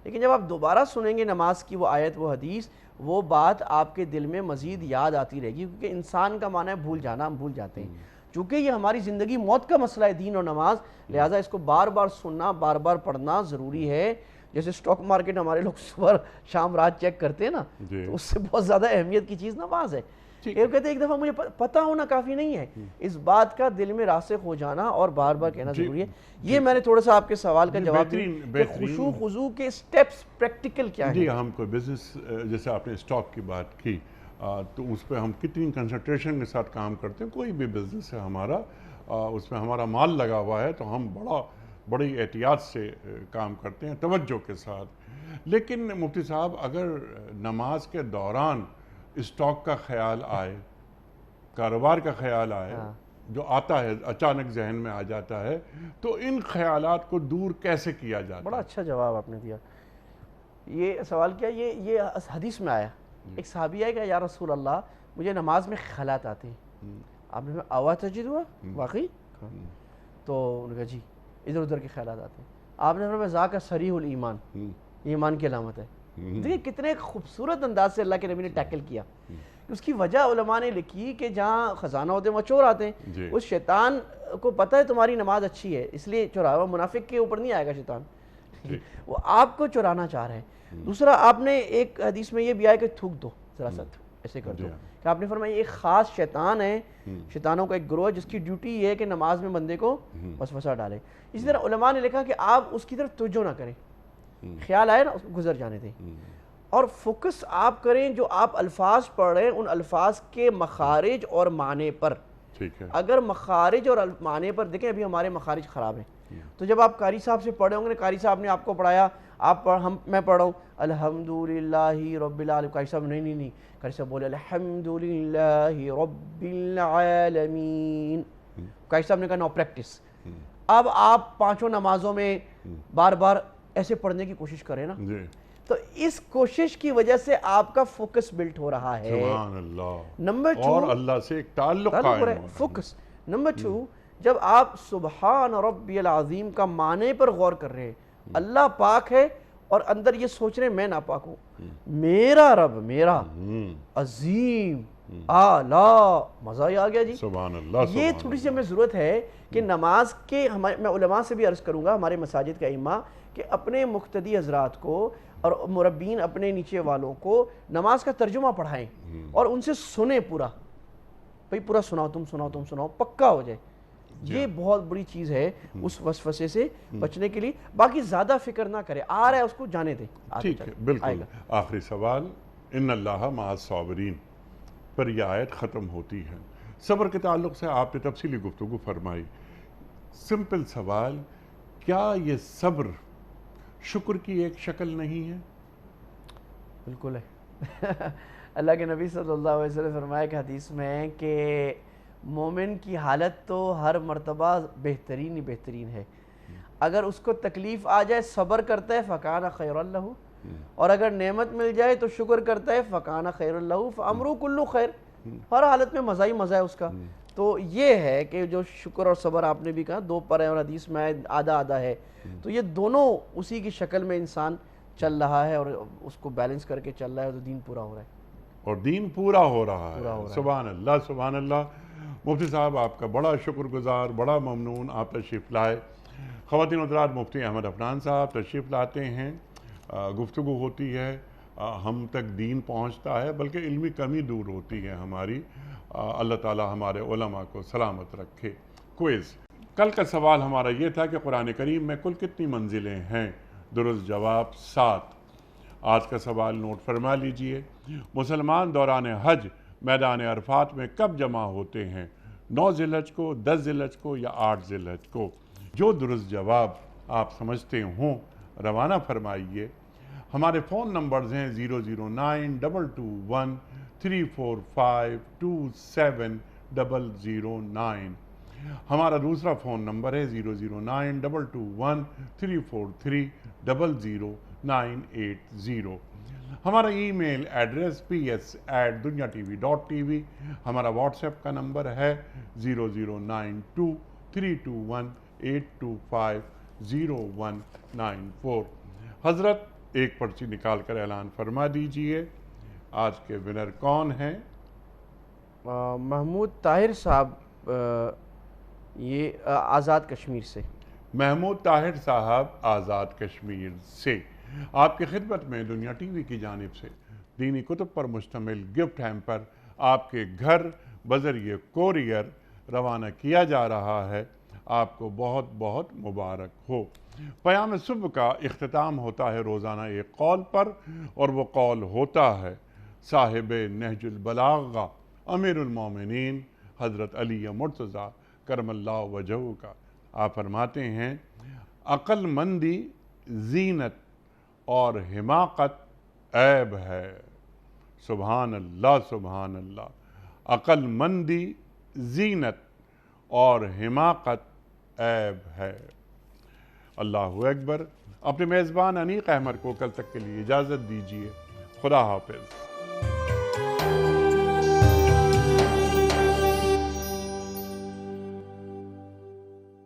لیکن جب آپ دوبارہ سنیں گے نماز کی وہ آیت، وہ حدیث، وہ بات آپ کے دل میں مزید یاد آتی رہے گی، کیونکہ انسان کا معنی ہے بھول جانا، ہم بھول جاتے ہیں۔ چونکہ یہ ہماری زندگی موت کا مسئلہ ہے دین اور نماز، لہٰذا اس کو بار بار سننا، بار بار پڑھنا ضروری ہے۔ جیسے سٹاک مارکیٹ ہمارے لوگ صبح شام رات چیک کرتے ہیں نا، تو اس سے بہت زیادہ اہمیت کی چیز نماز ہے۔ یہ کہتے ہیں ایک دفعہ مجھے پتہ ہونا کافی نہیں ہے، اس بات کا دل میں راسخ ہو جانا اور بار بار کہنا ضروری ہے۔ یہ میں نے تھوڑا سا آپ کے سوال کا جواب دیا کہ خشوع خضوع کے سٹیپس پریکٹیکل کیا ہیں۔ جی، ہم کوئی بزنس، جیسے آپ نے اسٹاک کی بات کی، تو اس پہ ہم کتنی کنسنٹریشن کے ساتھ کام کرتے ہیں۔ کوئی بھی بزنس ہے ہمارا، اس میں ہمارا مال لگا ہوا ہے تو ہم بڑی احتیاط سے کام کرتے ہیں، توجہ کے ساتھ۔ لیکن مفتی صاحب، اگر نماز کے دوران اسٹاک کا خیال آئے، کاروبار کا خیال آئے، جو آتا ہے اچانک ذہن میں آ جاتا ہے، تو ان خیالات کو دور کیسے کیا جاتا ہے؟ بڑا اچھا جواب آپ نے دیا۔ یہ سوال کیا، یہ حدیث میں آیا، ایک صحابی ہے کہ یا رسول اللہ مجھے نماز میں خیالات آتے ہیں۔ آپ نے آواز تجد ہوا واقعی؟ تو انہوں نے کہا جی ادھر ادھر کے خیالات آتے ہیں۔ آپ نے فرمایا ذاک صریح الایمان، یہ ایمان کی علامت ہے. دیکھیں کتنے خوبصورت انداز سے اللہ کے نبی نے ٹیکل کیا. اس کی وجہ علماء نے لکھی کہ جہاں خزانہ ہوتے ہیں وہاں چور آتے ہیں. اس شیطان کو پتہ ہے تمہاری نماز اچھی ہے اس لیے چورا ہوا. منافق کے اوپر نہیں آئے گا شیطان, وہ آپ کو چورانا چاہ رہے ہیں. دوسرا آپ نے ایک حدیث میں یہ بھی آیا کہ تھوک دو, ذرا سا ایسے کر دو, کہ آپ نے فرمایا ایک خاص شیطان ہے, شیطانوں کا ایک گروہ جس کی ڈیوٹی یہ ہے کہ نماز میں بندے کو وسوسہ ڈالے. اسی طرح علماء نے لکھا کہ آپ اس کی طرف توجہ نہ کریں, خیال آئے نا اس کو گزر جانے دیں, اور فوکس آپ کریں جو آپ الفاظ پڑھ رہے ہیں ان الفاظ کے مخارج اور معنی پر. اگر مخارج اور معنی پر دیکھیں, ابھی ہمارے مخارج خراب ہیں, تو جب آپ قاری صاحب سے پڑھے ہوں گے, قاری صاحب نے آپ کو پڑھایا, میں پڑھ رہا ہوں الحمدللہ رب العالمین, قاری صاحب نہیں, قاری صاحب بولے الحمدللہ رب العالمین. قاری صاحب نے کہا نو پریکٹس. اب آپ پانچوں نمازوں میں بار بار ایسے پڑھنے کی کوشش کریں نا, تو اس کوشش کی وجہ سے آپ کا فوکس بلٹ ہو رہا ہے. سبحان اللہ. نمبر 2, اور اللہ سے ایک تعلق قائم ہے, فوکس. نمبر 2, جب آپ سبحان ربی العظیم کا معنی پر غور کر رہے ہیں, اللہ پاک ہے اور اندر یہ سوچ رہے ہیں میں ناپاک ہوں, میرا رب میرا عظیم اعلیٰ, مزہ ہی آ گیا جی. سبحان اللہ. یہ تھوڑی سی ہمیں ضرورت ہے کہ نماز کے, میں علماء سے بھی عرض کروں گا, ہمارے مساجد کے ائمہ, کہ اپنے مقتدی حضرات کو اور مربین اپنے نیچے والوں کو نماز کا ترجمہ پڑھائیں اور ان سے سنیں پورا, بھئی پورا سناؤ, تم سناؤ, پکا ہو جائے. یہ بہت بڑی چیز ہے اس وسوسے سے بچنے کے لیے. باقی زیادہ فکر نہ کرے, آ رہا ہے اس کو جانے دیں. ٹھیک ہے, بالکل. آخری سوال, ان اللہ مع الصابرین پر یہ آیت ختم ہوتی ہے. صبر کے تعلق سے آپ نے تفصیلی گفتگو فرمائی. سمپل سوال, کیا یہ صبر شکر کی ایک شکل نہیں ہے؟ بالکل ہے. اللہ کے نبی صلی اللہ علیہ وسلم فرمایا کہ حدیث میں کہ مومن کی حالت تو ہر مرتبہ بہترین ہی بہترین ہے. اگر اس کو تکلیف آ جائے صبر کرتا ہے فکان خیر اللہ, اور اگر نعمت مل جائے تو شکر کرتا ہے فکان خیر اللہ, فامرو کلو خیر, ہر حالت میں مزہ ہی مزہ ہے اس کا. تو یہ ہے کہ جو شکر اور صبر آپ نے بھی کہا دو پر ہے, اور حدیث میں آدھا آدھا ہے, تو یہ دونوں اسی کی شکل میں انسان چل رہا ہے اور اس کو بیلنس کر کے چل رہا ہے, تو دین پورا ہو رہا ہے. اور دین پورا ہو رہا ہے. سبحان اللہ, سبحان اللہ. مفتی صاحب آپ کا بڑا شکر گزار, بڑا ممنون, آپ تشریف لائے. خواتین و حضرات, مفتی احمد عفنان صاحب تشریف لاتے ہیں, گفتگو ہوتی ہے, ہم تک دین پہنچتا ہے, بلکہ علمی کمی دور ہوتی ہے ہماری. اللہ تعالی ہمارے علماء کو سلامت رکھے. کوئز. کل کا سوال ہمارا یہ تھا کہ قرآن کریم میں کل کتنی منزلیں ہیں؟ درست جواب 7. آج کا سوال نوٹ فرما لیجئے. مسلمان دوران حج میدان عرفات میں کب جمع ہوتے ہیں؟ 9 ذی الحج کو, 10 ذی الحج کو, یا 8 ذی الحج کو؟ جو درست جواب آپ سمجھتے ہوں روانہ فرمائیے. ہمارے فون نمبرز ہیں 0092213452709. ہمارا دوسرا فون نمبر ہے 009221343000980. ہمارا ای میل ایڈریس ps@dunyatv.tv. ہمارا واٹس ایپ کا نمبر ہے 009232182500194. حضرت ایک پرچی نکال کر اعلان فرما دیجئے, آج کے ونر کون ہیں؟ محمود طاہر صاحب, یہ آزاد کشمیر سے. محمود طاہر صاحب آزاد کشمیر سے. آپ کی خدمت میں دنیا ٹی وی کی جانب سے دینی کتب پر مشتمل گفٹ ہیمپر آپ کے گھر بذریعہ کوریئر روانہ کیا جا رہا ہے. آپ کو بہت بہت مبارک ہو. پیام صبح کا اختتام ہوتا ہے روزانہ ایک قول پر, اور وہ قول ہوتا ہے صاحب نہج البلاغہ امیر المومنین حضرت علی مرتضیٰ کرم اللہ وجہہ کا. آپ فرماتے ہیں عقل مندی زینت اور حماقت عیب ہے. سبحان اللہ, سبحان اللہ. عقل مندی زینت اور حماقت عیب ہے. اللہ اکبر. اپنے میزبان انیق احمد کو کل تک کے لیے اجازت دیجیے. خدا حافظ.